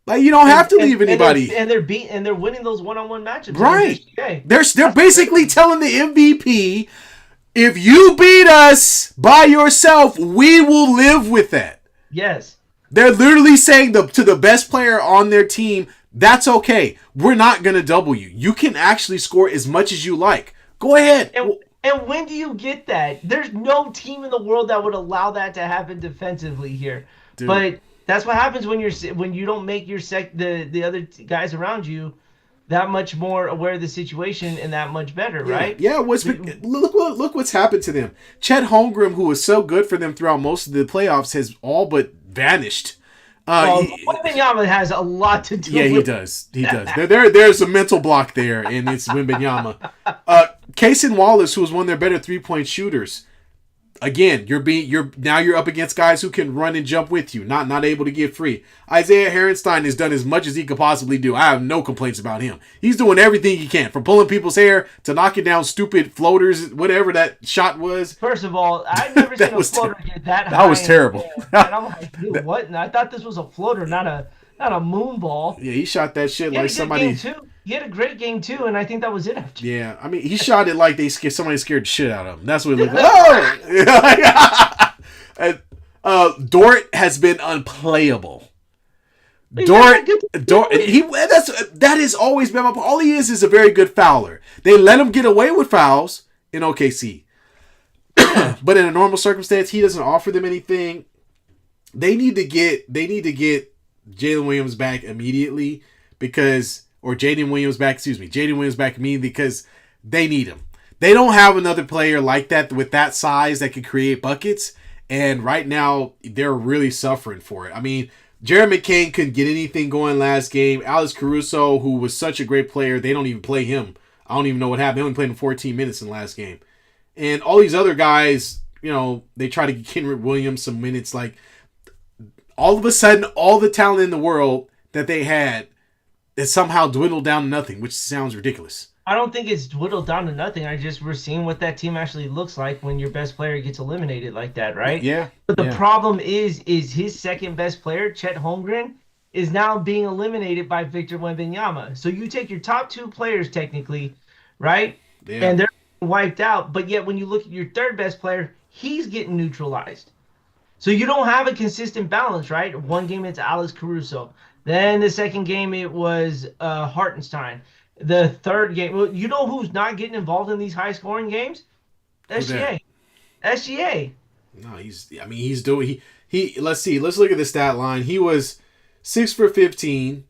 Like you don't have to leave anybody. And they're winning those one-on-one matchups. Right. They're basically telling the MVP, if you beat us by yourself, we will live with that. Yes. They're literally saying to the best player on their team, that's okay. We're not going to double you. You can actually score as much as you like. Go ahead. And when do you get that? There's no team in the world that would allow that to happen defensively here. Dude. But that's what happens when you don't make the other guys around you that much more aware of the situation and that much better, right? Yeah. Look what's happened to them. Chet Holmgren, who was so good for them throughout most of the playoffs, has all but vanished. Wembanyama has a lot to do with it. Yeah, he does. He does. There's a mental block there, and it's Wembanyama. Cason Wallace, who was one of their better 3-point shooters. Again, you're up against guys who can run and jump with you, not able to get free. Isaiah Hartenstein has done as much as he could possibly do. I have no complaints about him. He's doing everything he can, from pulling people's hair to knocking down stupid floaters, whatever that shot was. First of all, I've never seen a floater get that high. That was terrible. And I'm like, dude, what? And I thought this was a floater, not a moon ball. Yeah, he shot that shit like somebody. He had a great game too, and I think that was it after. Yeah, I mean, he shot it like somebody scared the shit out of him. That's what it looked like. Oh! Dort has been unplayable. Dort, that has always been my point. All he is a very good fouler. They let him get away with fouls in OKC, but in a normal circumstance, he doesn't offer them anything. They need to get Jalen Williams back immediately Jaden Williams back immediately because they need him. They don't have another player like that with that size that can create buckets, and right now they're really suffering for it. I mean, Jared McCain couldn't get anything going last game. Alex Caruso, who was such a great player, they don't even play him. I don't even know what happened. They only played him 14 minutes in the last game. And all these other guys, they try to get Kenrich Williams some minutes. Like, all of a sudden, all the talent in the world that they had is somehow dwindled down to nothing, which sounds ridiculous. I don't think it's dwindled down to nothing. We're seeing what that team actually looks like when your best player gets eliminated like that, right? Yeah. But the problem is his second best player, Chet Holmgren, is now being eliminated by Victor Wembanyama. So you take your top 2 players technically, right? Yeah. And they're wiped out. But yet when you look at your third best player, he's getting neutralized. So you don't have a consistent balance, right? One game it's Alex Caruso. Then the second game it was Hartenstein. The third game, well, you know who's not getting involved in these high scoring games? Who that? SGA. SGA. No, he's doing let's see. Let's look at the stat line. He was 6 for 15,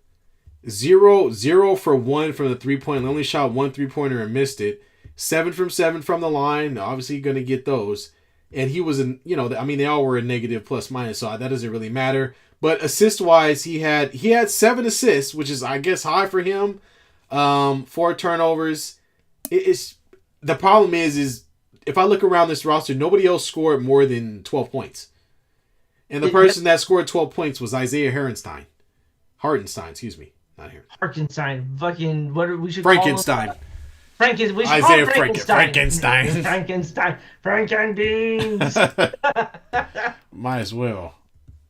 0 for 1 from the 3-point. Only shot 1 3-pointer and missed it. 7 from 7 from the line. Obviously going to get those. And he was in, they all were a negative plus minus, so that doesn't really matter. But assist wise, he had 7 assists, which is I guess high for him. 4 turnovers. The problem is if I look around this roster, nobody else scored more than 12 points. And the person that scored 12 points was Isaiah Hartenstein. Excuse me. Not here. Hartenstein. Fucking, what we should Frankenstein. call him? Frankenstein. We should Isaiah call him Frankenstein. Frankenstein. Frankenbeans. Might as well.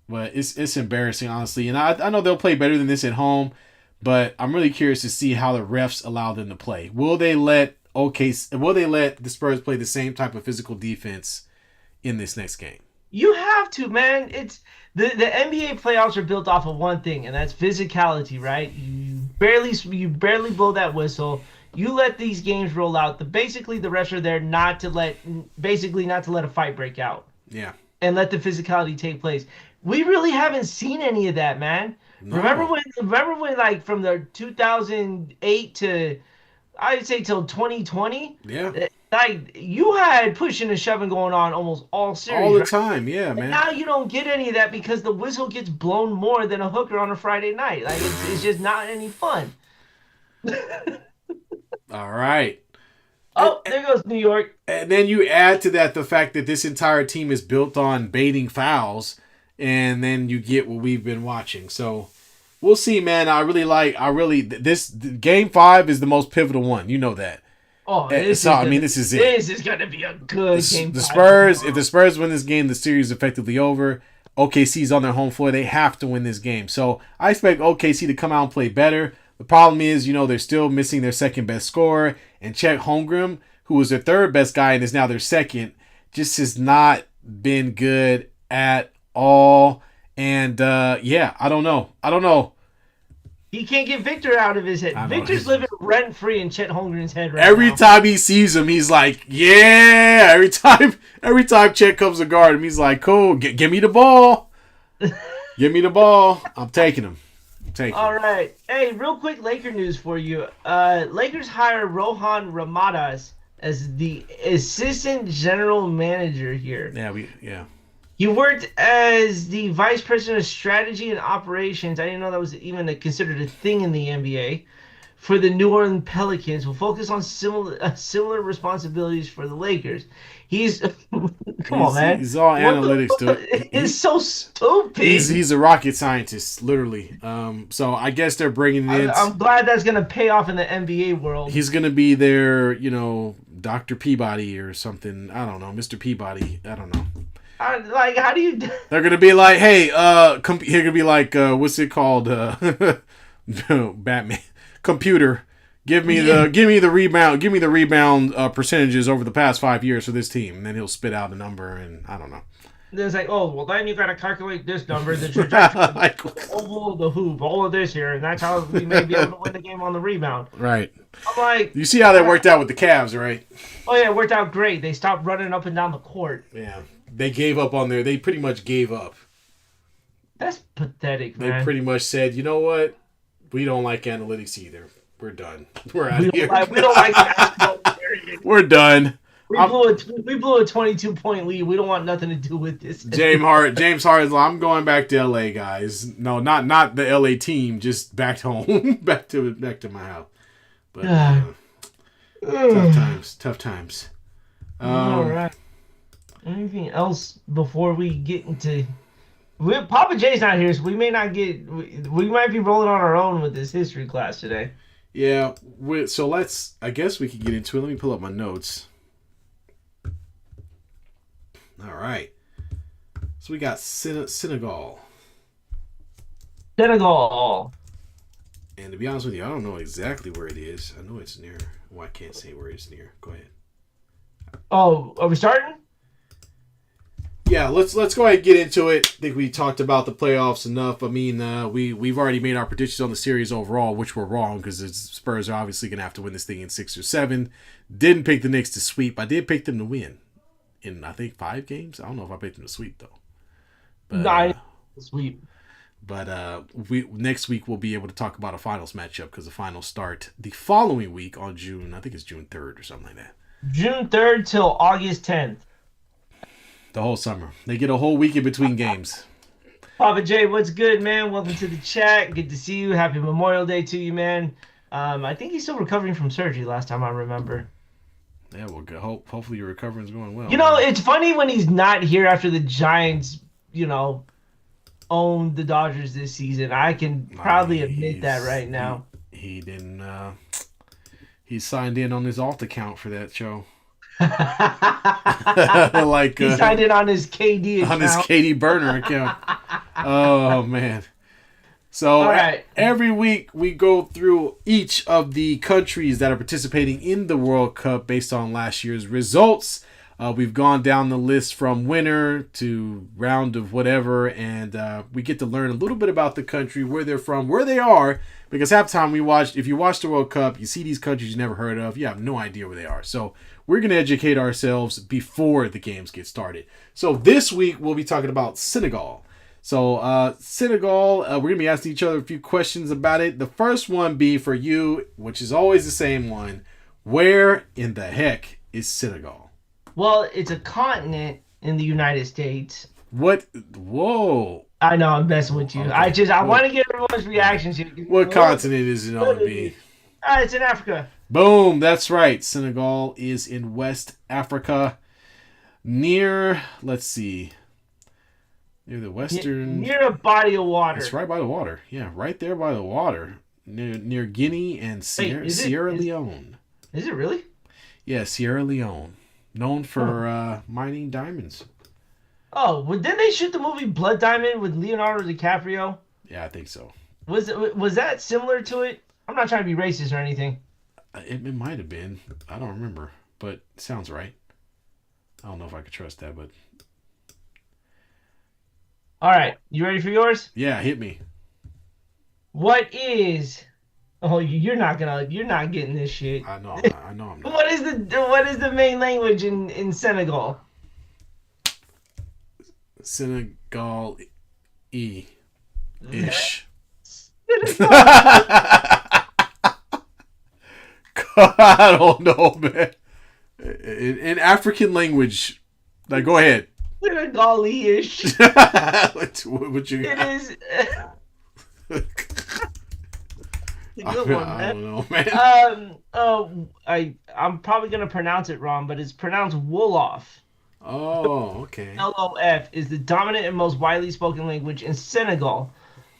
But it's embarrassing, honestly. And I know they'll play better than this at home, but I'm really curious to see how the refs allow them to play. Will they let the Spurs play the same type of physical defense in this next game? You have to, man. It's the NBA playoffs are built off of one thing, and that's physicality, right? You barely blow that whistle. You let these games roll out. Basically, the refs are there not to let a fight break out. Yeah. And let the physicality take place. We really haven't seen any of that, man. No. Remember when like from the 2008 to I'd say till 2020? Yeah. Like you had pushing and shoving going on almost all series. All the time, yeah, man. And now you don't get any of that because the whistle gets blown more than a hooker on a Friday night. Like it's just not any fun. All right. Oh, there goes New York. And then you add to that the fact that this entire team is built on baiting fouls, and then you get what we've been watching. So we'll see, man. This game 5 is the most pivotal one. You know that. Oh, this is it. This is going to be a good game. The Spurs, if the Spurs win this game, the series is effectively over. OKC's on their home floor. They have to win this game. So I expect OKC to come out and play better. The problem is, they're still missing their second best scorer. And Chet Holmgren, who was their third best guy and is now their second, just has not been good at all. And, I don't know. He can't get Victor out of his head. Victor's living rent-free in Chet Holmgren's head right now. Every time he sees him, he's like, yeah. Every time Chet comes to guard him, he's like, cool, give me the ball. Give me the ball. I'm taking him. All right. Hey, real quick Laker news for you. Lakers hire Rohan Ramadas as the assistant general manager here. Yeah. He worked as the vice president of strategy and operations. I didn't know that was even considered a thing in the NBA. For the New Orleans Pelicans, will focus on similar responsibilities for the Lakers. He's come on, man. He's all analytics, dude. It's so stupid. He's a rocket scientist, literally. So I guess they're bringing in. I'm glad that's gonna pay off in the NBA world. He's gonna be their, Dr. Peabody or something. I don't know, Mr. Peabody. I don't know. How do you? They're gonna be like, hey, they're gonna be like, what's it called? Batman. Computer, give me the rebound percentages over the past 5 years for this team, and then he'll spit out a number, and I don't know. It's like, oh well, then you gotta calculate this number, the trajectory, the oval, the hoop, all of this here, and that's how we may be able to win the game on the rebound. Right. I'm like, you see how that worked out with the Cavs, right? Oh yeah, it worked out great. They stopped running up and down the court. Yeah, they gave up on They pretty much gave up. That's pathetic, man. They pretty much said, you know what? We don't like analytics either. We're done. We're out of here. We don't like basketball. We're done. We blew a 22-point lead. We don't want nothing to do with this. James Harden. I'm going back to LA, guys. No, not the LA team. Just back home, back to my house. But tough times. All right. Anything else before we get into? Papa J's not here, so we may not get. We might be rolling on our own with this history class today. Yeah. So I guess we could get into it. Let me pull up my notes. All right. So we got Senegal. Senegal. And to be honest with you, I don't know exactly where it is. I know it's near. Well, I can't say where it's near. Go ahead. Oh, are we starting? Yeah, let's go ahead and get into it. I think we talked about the playoffs enough. I mean, we've already made our predictions on the series overall, which were wrong because the Spurs are obviously going to have to win this thing in 6 or 7. Didn't pick the Knicks to sweep. I did pick them to win in, I think, 5 games. I don't know if I picked them to sweep though. But Nine. Sweet. we next week we'll be able to talk about a finals matchup because the finals start the following week on June. I think it's June 3rd or something like that. June 3rd till August 10th. The whole summer. They get a whole week in between games. Papa J, what's good, man? Welcome to the chat. Good to see you. Happy Memorial Day to you, man. I think he's still recovering from surgery last time I remember. Yeah, well, hopefully your recovery's going well. You know, it's funny when he's not here after the Giants, owned the Dodgers this season. I can probably admit that right now. He didn't. He signed in on his alt account for that show. Like he signed in on his KD account. On his KD burner account. Oh man. So right. Every week we go through each of the countries that are participating in the World Cup based on last year's results. We've gone down the list from winner to round of whatever, and we get to learn a little bit about the country, where they're from, where they are, because half the time if you watch the World Cup, you see these countries you never heard of, you have no idea where they are. So we're going to educate ourselves before the games get started. So this week we'll be talking about Senegal. So Senegal, we're going to be asking each other a few questions about it. The first one be for you, which is always the same one. Where in the heck is Senegal? Well, it's a continent in the United States. What? Whoa. I know, I'm messing with you. Okay. I want to get everyone's reactions here. What continent is it on to be? It's in Africa. Boom, that's right. Senegal is in West Africa. Near, let's see. Near the western... Near a body of water. It's right by the water. Yeah, right there by the water. Near Guinea and Sierra Leone. Is it really? Yeah, Sierra Leone. Known for mining diamonds. Oh, well, didn't they shoot the movie Blood Diamond with Leonardo DiCaprio? Yeah, I think so. Was that similar to it? I'm not trying to be racist or anything. It might have been. I don't remember, but it sounds right. I don't know if I could trust that, but... All right, you ready for yours? Yeah, hit me. What is... Oh, you're not getting this shit. I know I'm not. What is the main language in Senegal? Senegal-ish. I don't know, man. In African language, like, go ahead. Senegal-ish. What you? It is. I don't know, man. I'm probably gonna pronounce it wrong, but it's pronounced Wolof. Oh, okay. LOF is the dominant and most widely spoken language in Senegal,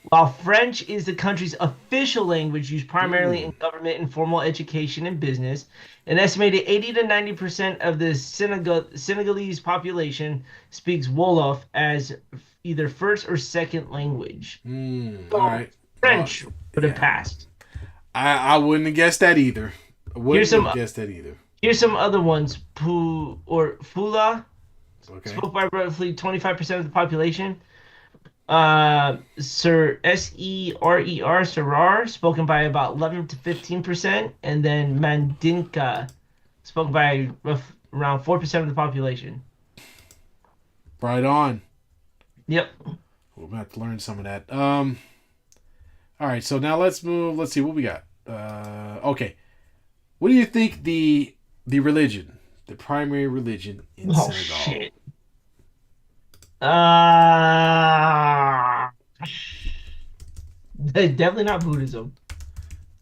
while French is the country's official language used primarily in government and formal education and business. An estimated 80 to 90% of the Senegalese population speaks Wolof as either first or second language. All right. French would have passed. I wouldn't have guessed that either. Here's some other ones. Fula, spoke by roughly 25% of the population. Serer, spoken by about 11 to 15%, and then Mandinka, spoken by around 4% of the population. Right on. Yep. We're about to learn some of that. All right, so now let's move. Let's see what we got. Okay, what do you think the religion, the primary religion in Senegal? Shit. Definitely not Buddhism.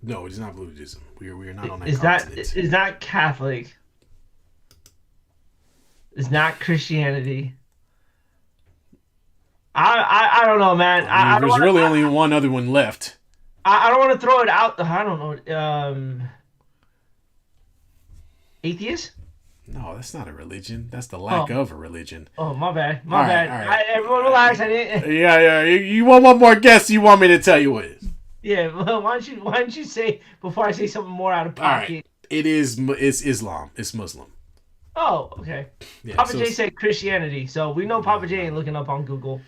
No, it is not Buddhism. We are not on that. Is that Catholic? It's not Christianity. I don't know, man. There's really only one other one left. I don't want to throw it out. I don't know. Atheist? No, that's not a religion. That's the lack Oh, of a religion. oh, my bad, All my right, bad. all right. Everyone relax. I didn't. Yeah. You want one more guess? You want me to tell you what it is? Yeah, well, why don't you say before I say something more out of All right. pocket? It's Islam. It's Muslim. Oh, okay. Yeah. Papa So J said Christianity, so we know Papa J ain't looking up on Google.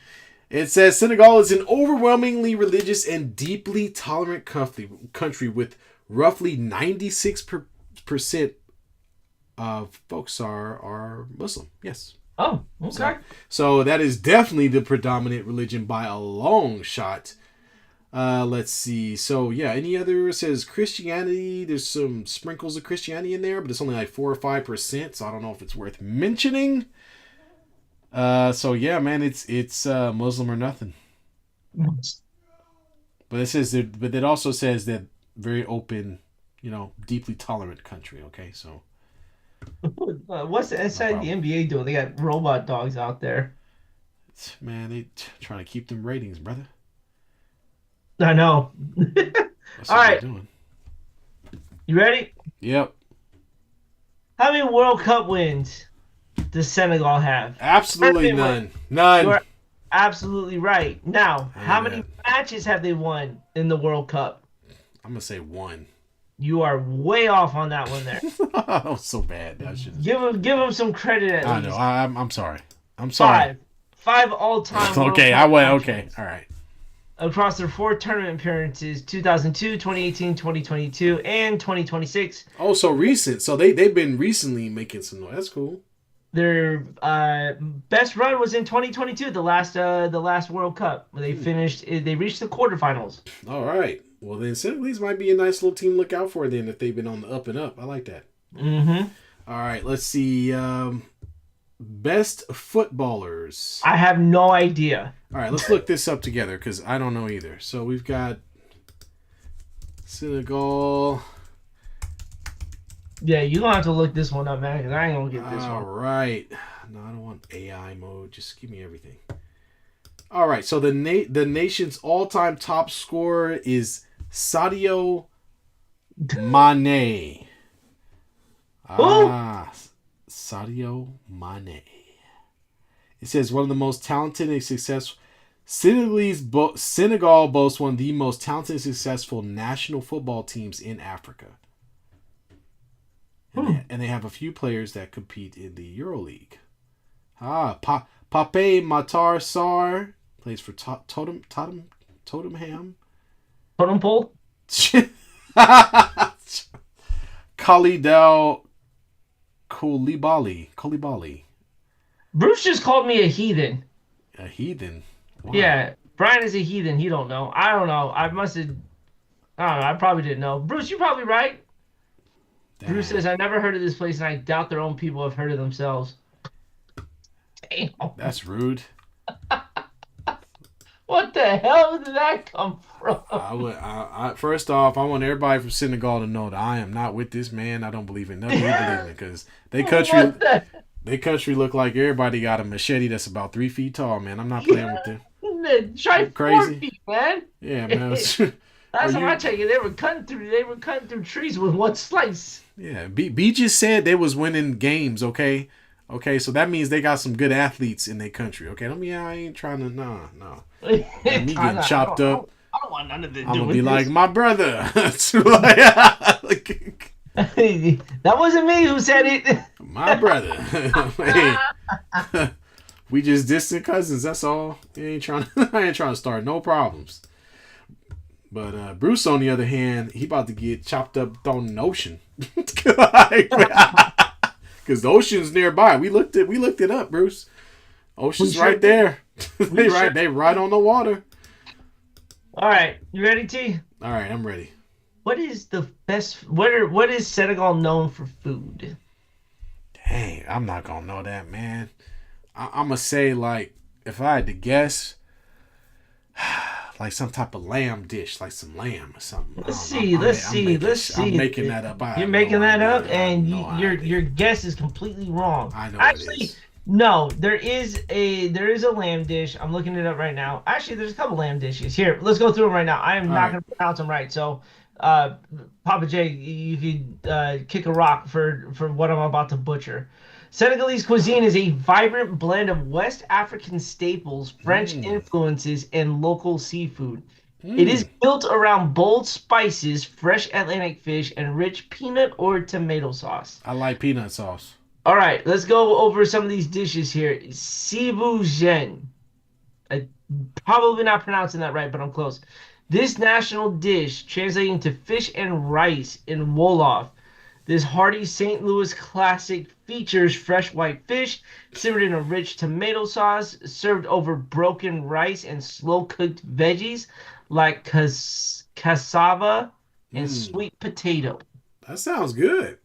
it says Senegal is an overwhelmingly religious and deeply tolerant country with roughly 96% of folks are Muslim. Yes. Oh, okay. So that is definitely the predominant religion by a long shot. Let's see. So yeah, any other? It says Christianity. There's some sprinkles of Christianity in there, but it's only like 4 or 5%. So I don't know if it's worth mentioning. So yeah, man, it's Muslim or nothing. But it says that. But it also says that very open, deeply tolerant country. Okay, so. What's the inside the NBA doing? They got robot dogs out there. Man, they trying to keep them ratings, brother. I know. That's All what right. they're doing. You ready? Yep. How many World Cup wins does Senegal have? Absolutely none. None. You are absolutely right. Now, how many that. matches have they won in the World Cup? I'm gonna say 1. You are way off on that one there. That was so bad. I should. Give him some credit at I least. know. I'm sorry. I'm sorry. Five all-time. Okay, I went. Okay, all right. Across their 4 tournament appearances: 2002, 2018, 2022, and 2026. Oh, so recent. So they've been recently making some noise. That's cool. Their best run was in 2022, the last World Cup, where they finished. They reached the quarterfinals. All right. Well, then Senegalese might be a nice little team to look out for then if they've been on the up and up. I like that. Mm-hmm. All right. Let's see. Best footballers. I have no idea. All right. Let's look this up together because I don't know either. So we've got Senegal. Yeah, you're going to have to look this one up, man, because I ain't going to get this one. All right. No, I don't want AI mode. Just give me everything. All right. So the nation's all-time top scorer is Sadio Mane. Sadio Mane. It says one of the most talented and successful. Senegal boasts one of the most talented and successful national football teams in Africa. And they have a few players that compete in the EuroLeague. Pape Matar Sarr plays for Tottenham. Totem pole? Khalidou Koulibaly. Bruce just called me a heathen. A heathen? Wow. Yeah, Brian is a heathen. He don't know. I don't know. I don't know. I probably didn't know. Bruce, you're probably right. Damn. Bruce says, I never heard of this place, and I doubt their own people have heard of themselves. Damn. That's rude. What the hell did that come from? First off, I want everybody from Senegal to know that I am not with this man. I don't believe in nothing he believes in because they country look like everybody got a machete that's about 3 feet tall, man. I'm not playing with them. Try 4 feet, man. Yeah, man. That's how I take it. They were cutting through trees with one slice. Yeah, B just said they was winning games. Okay, so that means they got some good athletes in their country. Okay, I ain't trying to no. Me getting chopped up. I don't want none of this. I'm gonna be like my brother. That wasn't me who said it. My brother. Hey, we just distant cousins. That's all. I ain't trying to start no problems. But Bruce, on the other hand, he about to get chopped up thrown in the ocean. Because the ocean's nearby. We looked it up, Bruce. Ocean's right there. They right on the water. All right, you ready, T? All right, I'm ready. What is the best? What is Senegal known for food? Dang, I'm not gonna know that, man. I'm gonna say, like, if I had to guess, like some type of lamb dish, like some lamb or something. Let's see. I'm making that up. You're making that up, and your guess is completely wrong. I know. Actually, no. There is a lamb dish. I'm looking it up right now. Actually, there's a couple lamb dishes here. Let's go through them right now. I am not going to pronounce them right. So, Uh, Papa J, you could kick a rock for what I'm about to butcher. Senegalese cuisine is a vibrant blend of West African staples, French Mm. influences, and local seafood. It is Mm. built around bold spices, fresh Atlantic fish, and rich peanut or tomato sauce. I like peanut sauce. All right, let's go over some of these dishes here. Sibu Zhen. I probably not pronouncing that right, but I'm close. This national dish, translating to fish and rice in Wolof. This hearty St. Louis classic features fresh white fish simmered in a rich tomato sauce, served over broken rice and slow cooked veggies like cassava and Mm. sweet potato. That sounds good.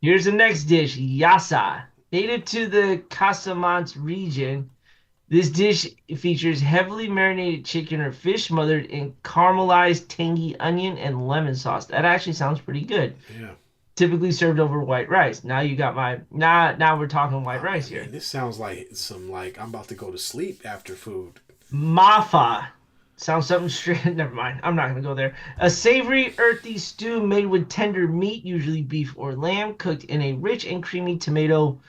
Here's the next dish, yassa. Native to the Casamance region, this dish features heavily marinated chicken or fish smothered in caramelized tangy onion and lemon sauce. That actually sounds pretty good. Yeah. Typically served over white rice. Now you got my now we're talking white Oh, rice man, here. this sounds like some like I'm about to go to sleep after food. Mafa. Sounds something straight. Never mind. I'm not gonna go there. A savory, earthy stew made with tender meat, usually beef or lamb, cooked in a rich and creamy tomato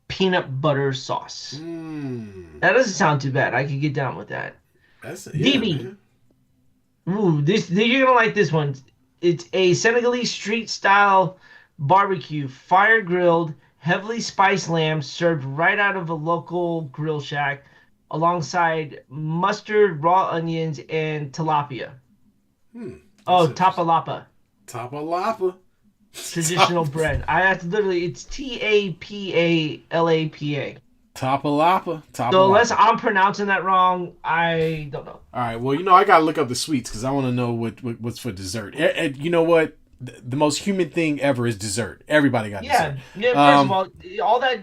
peanut butter sauce. Mm. That doesn't sound too bad. I could get down with that. That's yeah, Dibi. man. Ooh, this you're gonna like this one. It's a Senegalese street style barbecue, fire grilled, heavily spiced lamb served right out of a local grill shack, alongside mustard, raw onions, and tilapia. Hmm. That's Oh, interesting. tapalapa, Tapalapa. traditional bread. I have to literally. It's Tapalapa. Tapalapa. So unless Tapalapa. I'm pronouncing that wrong, I don't know. All right. Well, I gotta look up the sweets because I want to know what's for dessert. And you know what? The most human thing ever is dessert. Everybody got dessert. Yeah, yeah. First of Um.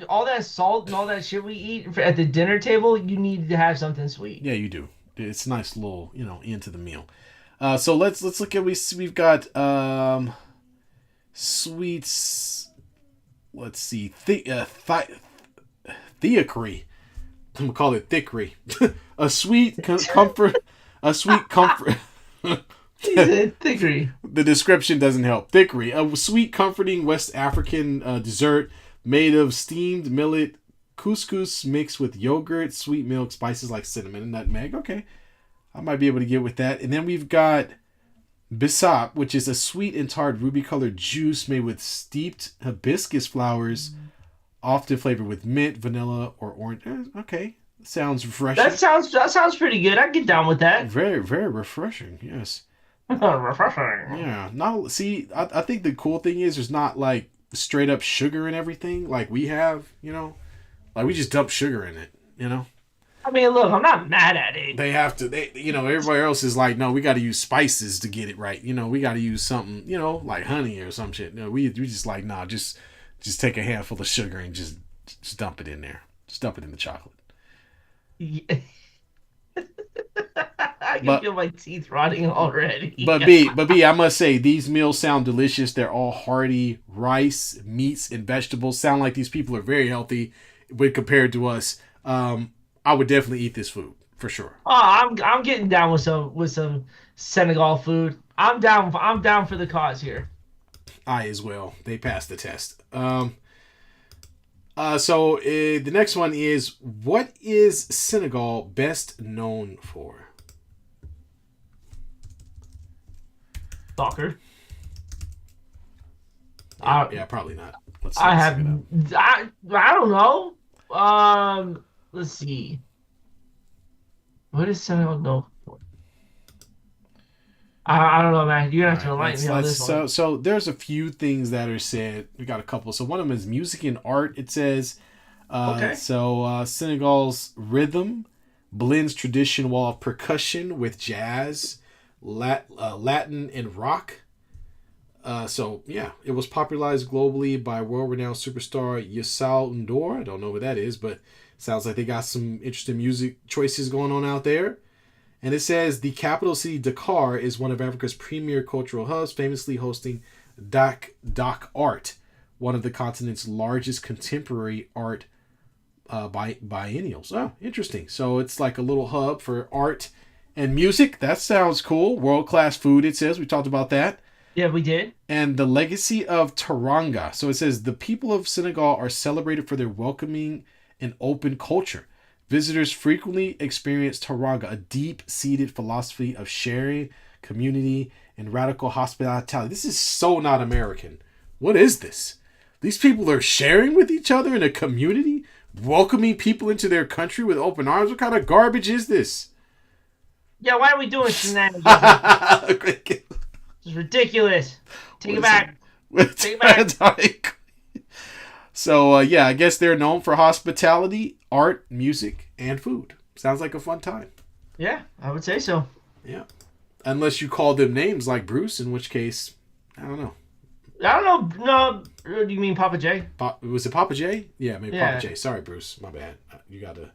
all that salt and all that shit we eat at the dinner table, you need to have something sweet. Yeah, you do. It's a nice little end to the meal. So let's look at we've got sweets. Let's see. Theocry. I'm gonna call it thickery. a sweet comfort. A sweet comfort. He said thickery. The description doesn't help. Thickery, a sweet, comforting West African dessert made of steamed millet couscous mixed with yogurt, sweet milk, spices like cinnamon and nutmeg. Okay, I might be able to get with that. And then we've got bissap, which is a sweet and tart ruby-colored juice made with steeped hibiscus flowers, often flavored with mint, vanilla, or orange. Okay, sounds refreshing. That sounds pretty good. I get down with that. Very, very refreshing. Yes. Refreshing. Yeah. Not see. I think the cool thing is there's not like straight up sugar and everything like we have. Like we just dump sugar in it. I mean, look, I'm not mad at it. They have to. Everybody else is like, no, we got to use spices to get it right. We got to use something. Like honey or some shit. No, we just like nah. Just take a handful of sugar and just dump it in there. Just dump it in the chocolate. Yeah. I can But feel my teeth rotting already. but B, I must say these meals sound delicious. They're all hearty rice, meats, and vegetables. Sound like these people are very healthy when compared to us. I would definitely eat this food for sure. Oh, I'm getting down with some Senegal food. I'm down for the cause here. I as well. They passed the test. So the next one is, what is Senegal best known for? Soccer. Yeah, probably not. Let's I look have it up. I don't know. Let's see. What is Senegal known for? I don't know, man. You're gonna have to All right, enlighten me on this one. so there's a few things that are said. We got a couple. So one of them is music and art. It says, Okay. Senegal's rhythm blends tradition while percussion with jazz, Latin, and rock. So yeah, it was popularized globally by world-renowned superstar Yasal N'Dour. I don't know what that is, but sounds like they got some interesting music choices going on out there. And it says the capital city Dakar is one of Africa's premier cultural hubs, famously hosting Dak Art, one of the continent's largest contemporary art biennials. Oh, interesting. So it's like a little hub for art and music. That sounds cool. World class food. It says we talked about that. Yeah, we did. And the legacy of Teranga. So it says the people of Senegal are celebrated for their welcoming and open culture. Visitors frequently experience Teranga, a deep-seated philosophy of sharing, community, and radical hospitality. This is so not American. What is this? These people are sharing with each other in a community, welcoming people into their country with open arms. What kind of garbage is this? Yeah, why are we doing shenanigans? It's ridiculous. Take it back. Take it back. So, yeah, I guess they're known for hospitality, art, music, and food. Sounds like a fun time. Yeah, I would say so. Yeah. Unless you call them names like Bruce, in which case, I don't know. I don't know. No, do you mean Papa J? Was it Papa J? Yeah, maybe Papa J. Sorry, Bruce. My bad. You got to...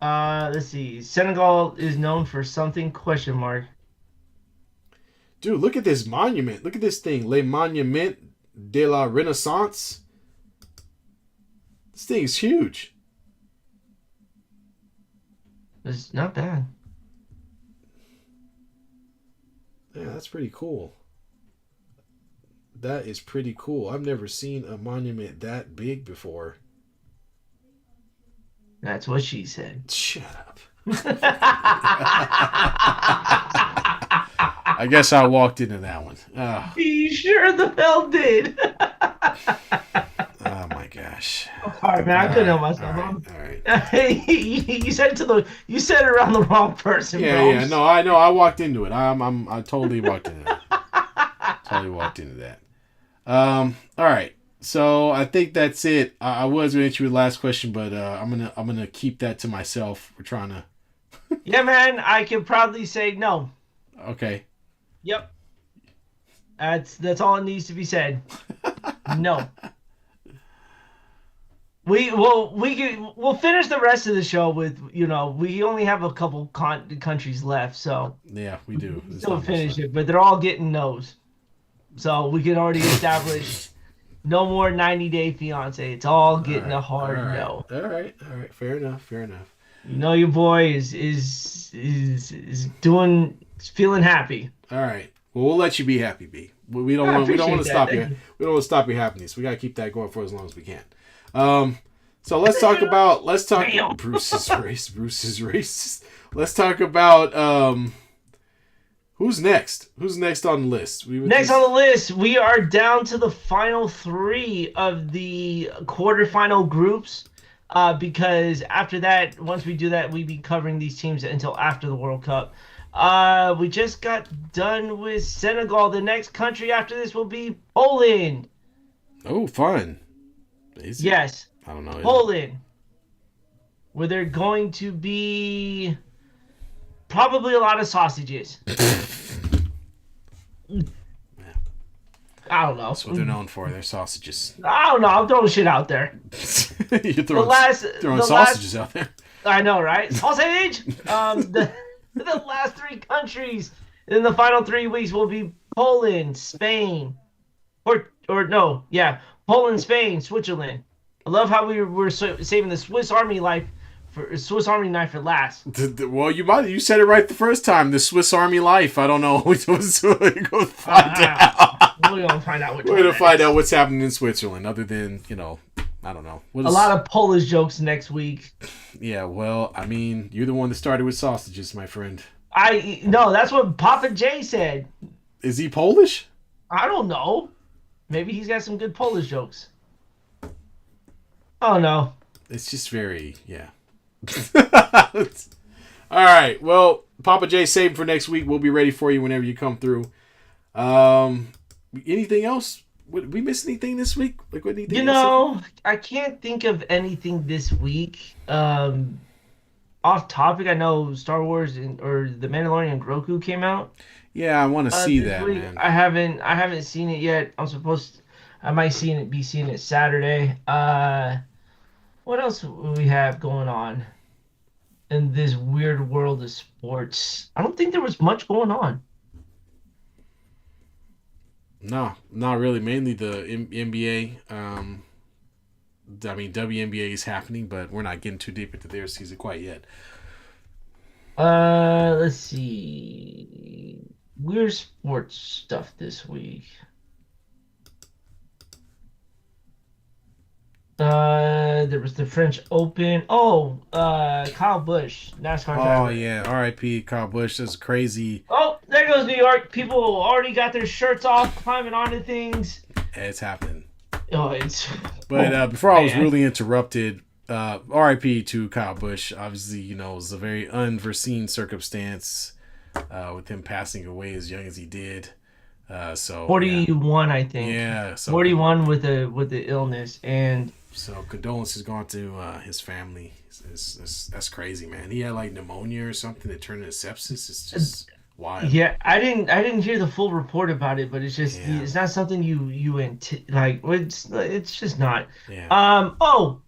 Let's see. Senegal is known for something, question mark. Dude, look at this monument. Look at this thing. Le Monument de la Renaissance. This thing is huge. It's not bad. Yeah, that's pretty cool. That is pretty cool. I've never seen a monument that big before. That's what she said. Shut up. I guess I walked into that one. Oh. You sure the hell did. Oh my gosh. All right, man. I couldn't help myself. All right. You said you said it around the wrong person. Yeah, bro. yeah. No, I know. I walked into it. I totally walked into that. Totally walked into that. All right. So I think that's it. I was going to answer your last question, but I'm gonna keep that to myself. We're trying to. Yeah, man. I can proudly say no. Okay. Yep. That's all it needs to be said. No. We'll finish the rest of the show with, we only have a couple countries left, so yeah, we do. Still finish it, but they're all getting no's. So we can already establish no more 90-day fiance. It's all getting a hard no. All right. Fair enough. Your boy is feeling happy. All right. Well, we'll let you be happy, B. We don't want to stop you. We don't want to stop your happiness. We got to keep that going for as long as we can. So let's talk about Bruce's race. Let's talk about who's next? Who's next on the list? On the list, we are down to the final 3 of the quarterfinal groups. Because after that, once we do that, we'll be covering these teams until after the World Cup. We just got done with Senegal. The next country after this will be Poland. Oh, fun. Yes. I don't know. Poland. Where they're going to be probably a lot of sausages. I don't know. That's what they're known for. They're sausages. I don't know. I'm throwing shit out there. You're throwing sausages out there. I know, right? Sausage! The last 3 countries in the final 3 weeks will be Poland, Spain, Poland, Spain, Switzerland. I love how we're saving the Swiss Army knife for last. Well, you said it right the first time. The Swiss Army life. I don't know. We're going to find out. We're going to find out. We're going to find out what's happening in Switzerland, other than I don't know. A lot of Polish jokes next week. Yeah, well, I mean, you're the one that started with sausages, my friend. No, that's what Papa J said. Is he Polish? I don't know. Maybe he's got some good Polish jokes. Oh no. It's just very, yeah. All right. Well, Papa J, save for next week. We'll be ready for you whenever you come through. Anything else? We miss anything this week? I can't think of anything this week. Off topic, I know Star Wars or The Mandalorian and Grogu came out. Yeah, I want to see that, week. Man. I haven't seen it yet. I might be seeing it Saturday. What else do we have going on in this weird world of sports? I don't think there was much going on. No, not really. Mainly the NBA. WNBA is happening, but we're not getting too deep into their season quite yet. Let's see. weird sports stuff this week. There was the French Open. Oh, Kyle Busch, NASCAR Oh driver. yeah, R.I.P. Kyle Busch. That's crazy. Oh, there goes New York. People already got their shirts off, climbing onto things. It's happening. Oh, it's. But Oh, before I was man. really interrupted, R.I.P. to Kyle Busch. Obviously, it was a very unforeseen circumstance with him passing away as young as he did. So yeah, 41, I think. yeah. 41 with the illness, and So condolences going to his family. That's crazy, man. He had like pneumonia or something that turned into sepsis. It's just wild. yeah, I didn't hear the full report about it, but it's just Yeah. it's not something like it's just not. Yeah. Oh,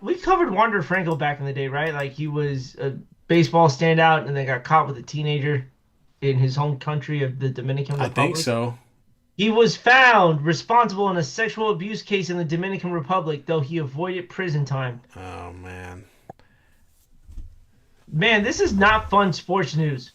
we covered Wander Franco back in the day, right? Like he was a baseball standout and then got caught with a teenager in his home country of the Dominican I think Republic. so. He was found responsible in a sexual abuse case in the Dominican Republic, though he avoided prison time. Oh man. Man, this is not fun sports news.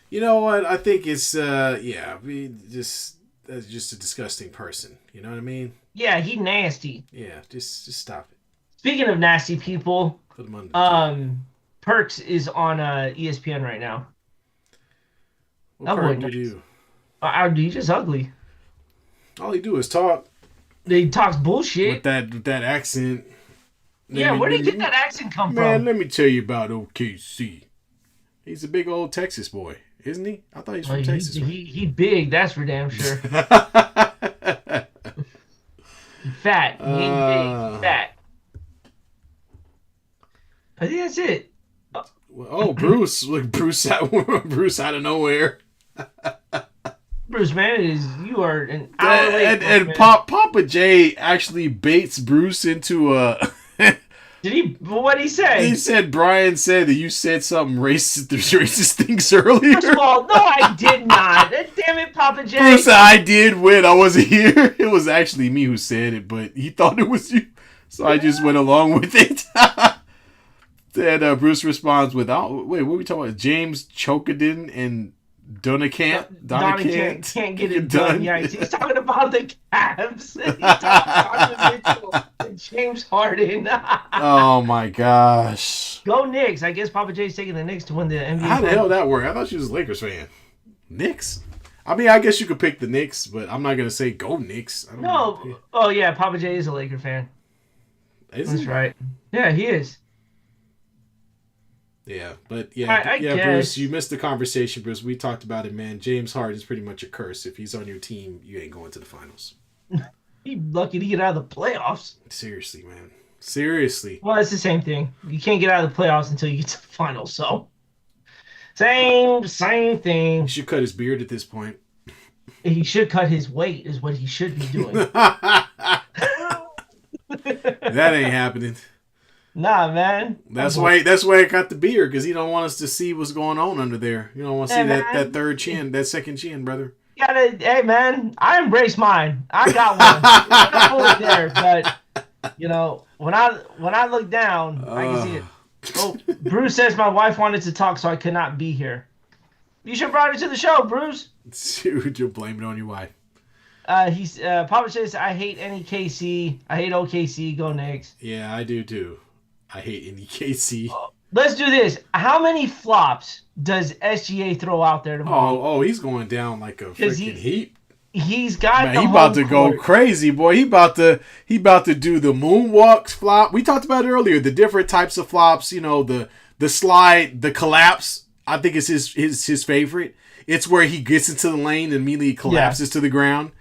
You know what? I think it's yeah. That's just a disgusting person. You know what I mean? Yeah, he nasty. Yeah. Just stop it. Speaking of nasty people, Put him under the table. Perks is on ESPN right now. What That boy Perk to nice. do? He's just ugly. All he do is talk He talks with bullshit. that accent. Yeah, where did he get that accent come Man, from? let me tell you about OKC. He's a big old Texas boy, isn't he? I thought he's Oh, from he, Texas, right? he big, that's for damn sure. He fat. He ain't big. He fat. I think that's it. Oh, Bruce! Look, Bruce out, Bruce out of nowhere. Bruce, man, you are an hour late. And, Bruce, and man. Papa J actually baits Bruce into a. Did he? What did he say? He said Brian said that you said something racist things earlier. First of all, no, I did not. Damn it, Papa J. Bruce said I did when I wasn't here. It was actually me who said it, but he thought it was you, so I just went along with it. And Bruce responds with, "Oh, wait, what are we talking about? James Chokadin and Donna can't Can't get it done. Yeah, he's talking about the Cavs. He's talking about Mitchell and James Harden. Oh my gosh! Go Knicks. I guess Papa J's taking the Knicks to win the NBA. How the hell Finals. that work? I thought she was a Lakers fan. Knicks? I mean, I guess you could pick the Knicks, but I'm not gonna say go Knicks. I don't know. No. Oh yeah, Papa J is a Laker fan. Is That's he? right. Yeah, he is. Yeah, but yeah, I yeah, guess. Bruce, you missed the conversation, Bruce. We talked about it, man. James Harden is pretty much a curse. If he's on your team, you ain't going to the finals. He's lucky to get out of the playoffs. Seriously, man. Seriously. Well, it's the same thing. You can't get out of the playoffs until you get to the finals. So, same He thing. should cut his beard at this point. He should cut his weight, is what he should be doing. That ain't happening. Nah, man. That's why I got the beard, because he don't want us to see what's going on under there. You don't want to see Hey, that man. third chin, that second chin, brother. Hey, man. I embrace mine. I got one. It's not fully there, but when I look down, I can see it. Oh, Bruce says my wife wanted to talk, so I could not be here. You should have brought her to the show, Bruce. Dude, you'll blame it on your wife. Papa says I hate any KC. I hate OKC. Go Knicks. Yeah, I do too. I hate any KC. Let's do this. How many flops does SGA throw out there tomorrow? Oh, he's going down like a 'Cause freaking heap. He's got Man, the he about to home go court. crazy, boy. He about to do the moonwalks flop. We talked about it earlier, the different types of flops. You know, the slide, the collapse. I think it's his favorite. It's where he gets into the lane and immediately collapses to the ground.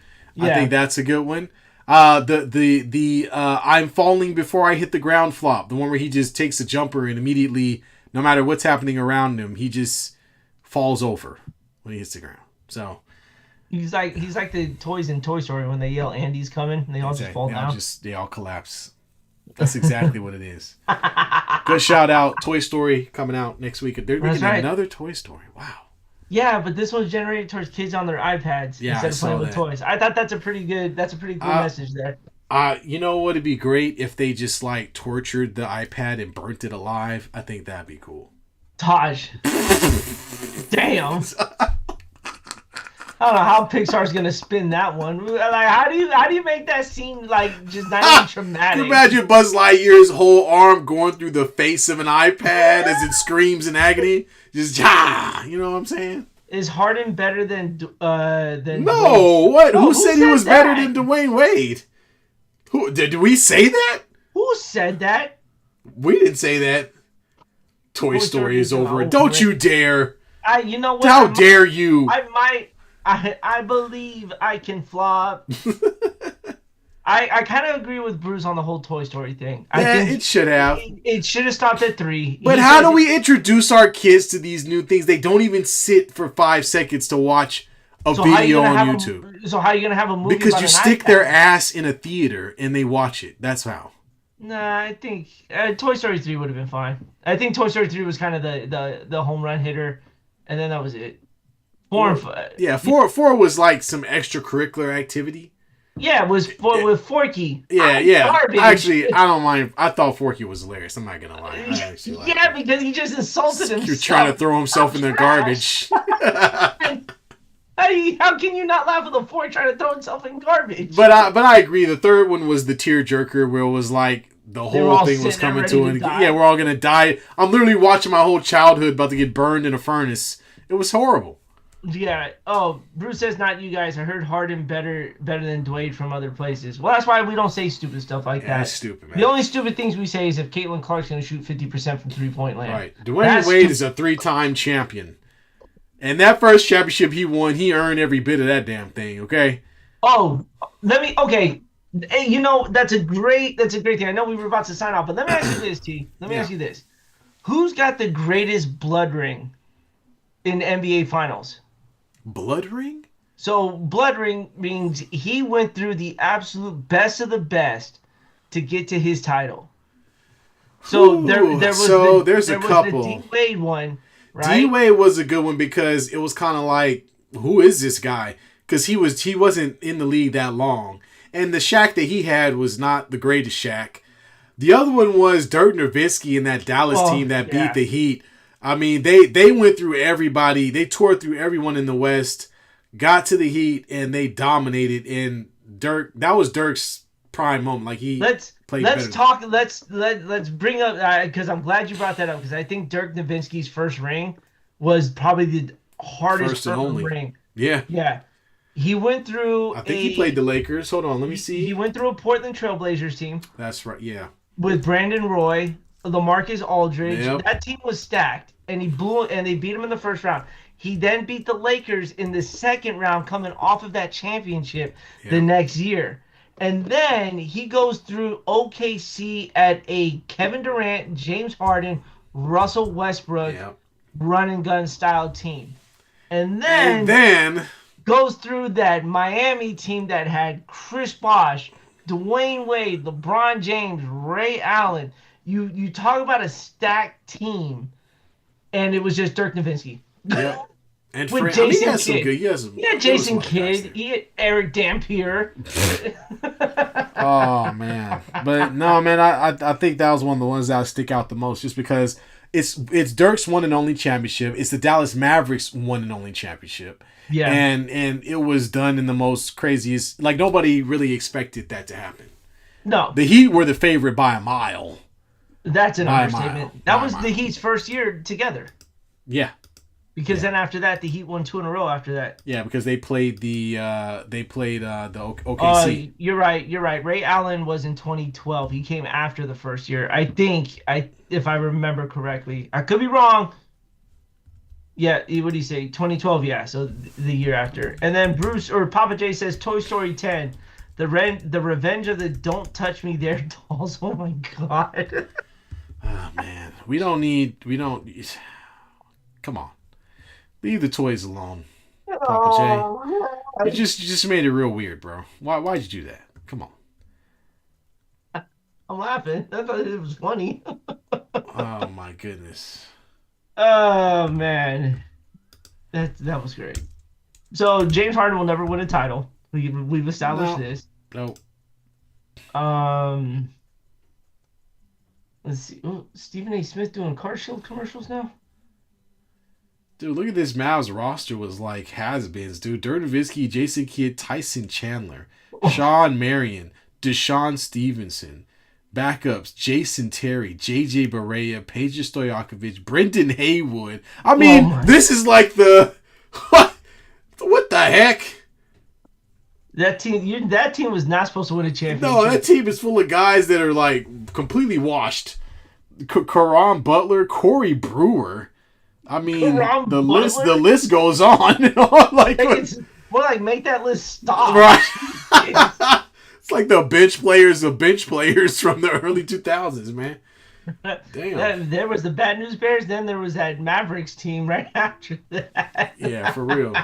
I Yeah. think that's a good one. The I'm falling before I hit the ground flop. The one where he just takes a jumper and immediately, no matter what's happening around him, he just falls over when he hits the ground. So He's like the toys in Toy Story when they yell Andy's coming and they all just fall down. they all collapse. That's exactly what it is. Good shout out. Toy Story coming out next week. They're making another Toy Story. Wow. Yeah, but this one's generated towards kids on their iPads Yeah, instead of playing with toys. I thought that's a pretty cool message there. You know what would be great if they just like tortured the iPad and burnt it alive. I think that'd be cool. Taj. Damn. I don't know how Pixar's gonna spin that one. Like, how do you make that seem like just not even traumatic? Can you imagine Buzz Lightyear's whole arm going through the face of an iPad as it screams in agony? Just you know what I'm saying? Is Harden better than No, Dwayne? what? No, who said he was that? better than Dwayne Wade? Who did we say that? Who said that? We didn't say that. Toy Story is over. over. Don't you dare! You know what? How dare you? I believe I can flop. I kind of agree with Bruce on the whole Toy Story thing. I think it should have. It should have stopped at 3. But how do we introduce our kids to these new things? They don't even sit for 5 seconds to watch a video on YouTube. So how are you gonna have a movie? Because you stick their ass in a theater and they watch it. That's how. Nah, I think Toy Story 3 would have been fine. I think Toy Story 3 was kind of the home run hitter, and then that was it. 4 and 5. Yeah, 4 was like some extracurricular activity. Yeah, it was with Forky. Yeah. Garbage. Actually, I don't mind. I thought Forky was hilarious. I'm not gonna lie. Because he just insulted himself. You're trying to throw himself in the garbage. How can you not laugh at the fork trying to throw himself in garbage? But I agree. The third one was the tearjerker, where it was like the whole thing was coming to an yeah, we're all gonna die. I'm literally watching my whole childhood about to get burned in a furnace. It was horrible. Yeah. Oh, Bruce says not you guys. I heard Harden better than Dwayne from other places. Well, that's why we don't say stupid stuff like that. That's stupid, man. The only stupid things we say is if Caitlin Clark's going to shoot 50% from 3-point land. Right. Dwayne Wade is a 3-time champion. And that first championship he won, he earned every bit of that damn thing, okay? Oh, okay. Hey, that's a great thing. I know we were about to sign off, but let me ask you this, T. Let me ask you this. Who's got the greatest blood ring in NBA Finals? Blood ring? So blood ring means he went through the absolute best of the best to get to his title. So there's a couple. The D-Wade one, right? D-Wade was a good one because it was kind of like, who is this guy? Because he wasn't in the league that long. And the Shaq that he had was not the greatest Shaq. The other one was Dirk Nowitzki and that Dallas team that beat the Heat. I mean, they went through everybody. They tore through everyone in the West, got to the Heat, and they dominated. And Dirk, that was Dirk's prime moment. Like played better. Let's bring up because I'm glad you brought that up because I think Dirk Nowitzki's first ring was probably the hardest ring. Yeah. Yeah. He went through. I think he played the Lakers. Hold on, let me see. He went through a Portland Trailblazers team. That's right. Yeah. With Brandon Roy, LaMarcus Aldridge. Yep. That team was stacked, and they beat him in the first round. He then beat the Lakers in the second round, coming off of that championship the next year. And then he goes through OKC at a Kevin Durant, James Harden, Russell Westbrook run and gun style team. And then goes through that Miami team that had Chris Bosh, Dwayne Wade, LeBron James, Ray Allen. You talk about a stacked team, and it was just Dirk Nowitzki. Yeah. And with Jason Kidd. Jason Kidd. He had Eric Dampier. Oh, man. But, no, man, I think that was one of the ones that stick out the most just because it's Dirk's one and only championship. It's the Dallas Mavericks one and only championship. Yeah. And it was done in the most craziest... Like, nobody really expected that to happen. No. The Heat were the favorite by a mile. That's an understatement. That was the Heat's first year together. Yeah. Because then after that, the Heat won 2 in a row after that. Yeah, because they played the OKC. You're right. Ray Allen was in 2012. He came after the first year. I think, if I remember correctly. I could be wrong. Yeah, what do you say? 2012, yeah. So the year after. And then Bruce or Papa J says Toy Story 10. The Revenge of the Don't Touch Me There dolls. Oh my God. Oh man. We don't come on. Leave the toys alone. Papa J. You just made it real weird, bro. Why'd you do that? Come on. I'm laughing. I thought it was funny. Oh my goodness. Oh man. That was great. So James Harden will never win a title. We've established this. Nope. Let's see. Oh, Stephen A. Smith doing car shield commercials now? Dude, look at this Mavs roster was like has-beens, dude. Dirk Nowitzki, Jason Kidd, Tyson Chandler, Sean Marion, Deshaun Stevenson. Backups, Jason Terry, JJ Barea, Peja Stojakovic, Brendan Haywood. I mean, this is like the... What the heck? That team was not supposed to win a championship. No, that team is full of guys that are like completely washed. Caron Butler, Corey Brewer. I mean, the list goes on and on. Like, more like make that list stop. Right. It's like the bench players from the early 2000s, man. Damn. There was the Bad News Bears, then there was that Mavericks team right after that. Yeah, for real.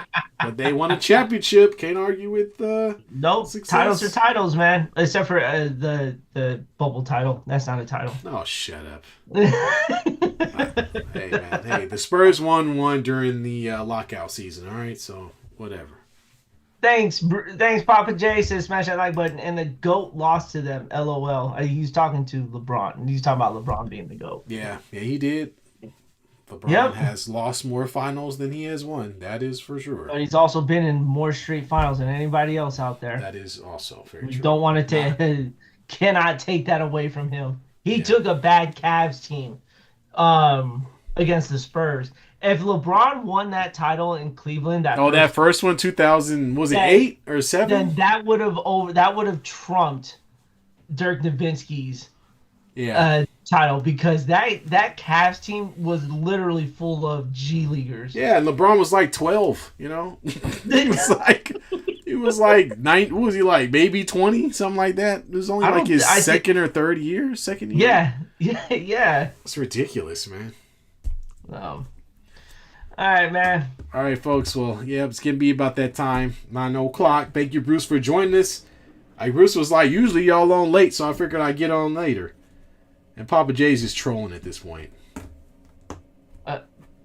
But they won a championship. Can't argue with nope. Success. Titles are titles, man. Except for the bubble title. That's not a title. Oh, shut up. Hey, man. Hey, the Spurs won one during the lockout season, all right? So, whatever. Thanks, Papa J says smash that like button. And the GOAT lost to them. LOL. He's talking to LeBron. And he's talking about LeBron being the GOAT. Yeah, he did. LeBron has lost more finals than he has won. That is for sure. But he's also been in more straight finals than anybody else out there. That is also very true. Don't want to cannot take that away from him. He took a bad Cavs team against the Spurs. If LeBron won that title in Cleveland, that first one, 2000, was it 8 or 7? Then that would have trumped Dirk Nowitzki's title, because that Cavs team was literally full of G leaguers. Yeah, and LeBron was like 12. You know, he was like 9. What was he like? Maybe 20, something like that. It was only like his second year. Yeah. It's ridiculous, man. All right, man. All right, folks. Well, yeah, it's going to be about that time. 9 o'clock. Thank you, Bruce, for joining us. Bruce was like, usually y'all on late, so I figured I'd get on later. And Papa J's is trolling at this point.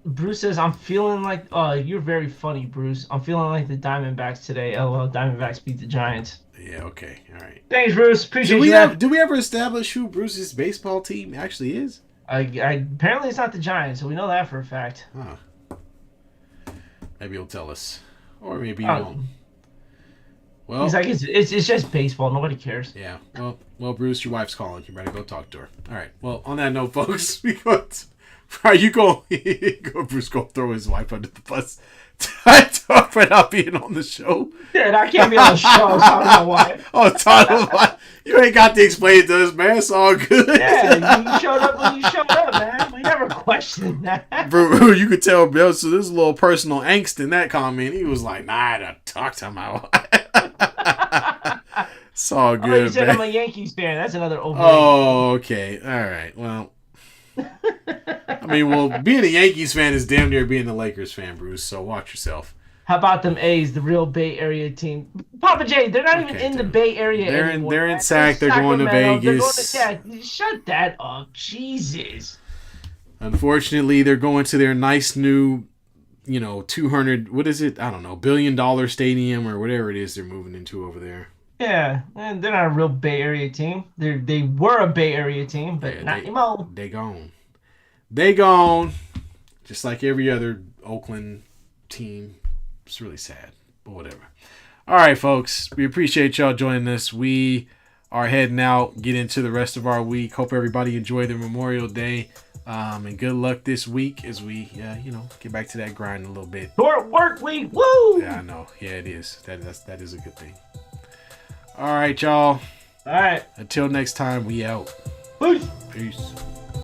Bruce says, I'm feeling like... you're very funny, Bruce. I'm feeling like the Diamondbacks today. LOL, Diamondbacks beat the Giants. Yeah, okay. All right. Thanks, Bruce. Appreciate you. Did we ever establish who Bruce's baseball team actually is? Apparently it's not the Giants, so we know that for a fact. Huh. Maybe he'll tell us, or maybe he won't. Well, he's like, it's just baseball. Nobody cares. Yeah. Well, Bruce, your wife's calling. You better go talk to her. All right. Well, on that note, folks, we got. You go, Bruce. Go throw his wife under the bus. For not being on the show. Dude, I can't be on the show. So I don't know why. Oh, you ain't got to explain it to us, man. It's all good. Yeah, you showed up when you showed up, man. We never questioned that. Bro, you could tell, Bill. So there's a little personal angst in that comment. He was like, "Nah, I don't talk to my wife." It's all good. Oh, you said, man. I'm a Yankees fan. That's another over. Oh, okay. All right. Well. I mean, being a Yankees fan is damn near being a Lakers fan, Bruce, so watch yourself. How about them A's, the real Bay Area team? Papa J, they're not even in the Bay Area anymore. They're in Sac. They're going to Vegas. Shut that up. Jesus. Unfortunately, they're going to their nice new, $200, what is it? I don't know, $1 billion stadium or whatever it is they're moving into over there. Yeah, and they're not a real Bay Area team. They were a Bay Area team, but not anymore. They gone. They gone. Just like every other Oakland team. It's really sad, but whatever. All right, folks. We appreciate y'all joining us. We are heading out, get into the rest of our week. Hope everybody enjoyed their Memorial Day. And good luck this week as we, get back to that grind a little bit. Short work week. Woo! Yeah, I know. Yeah, it is. That is a good thing. All right, y'all. All right. Until next time, we out. Peace. Peace.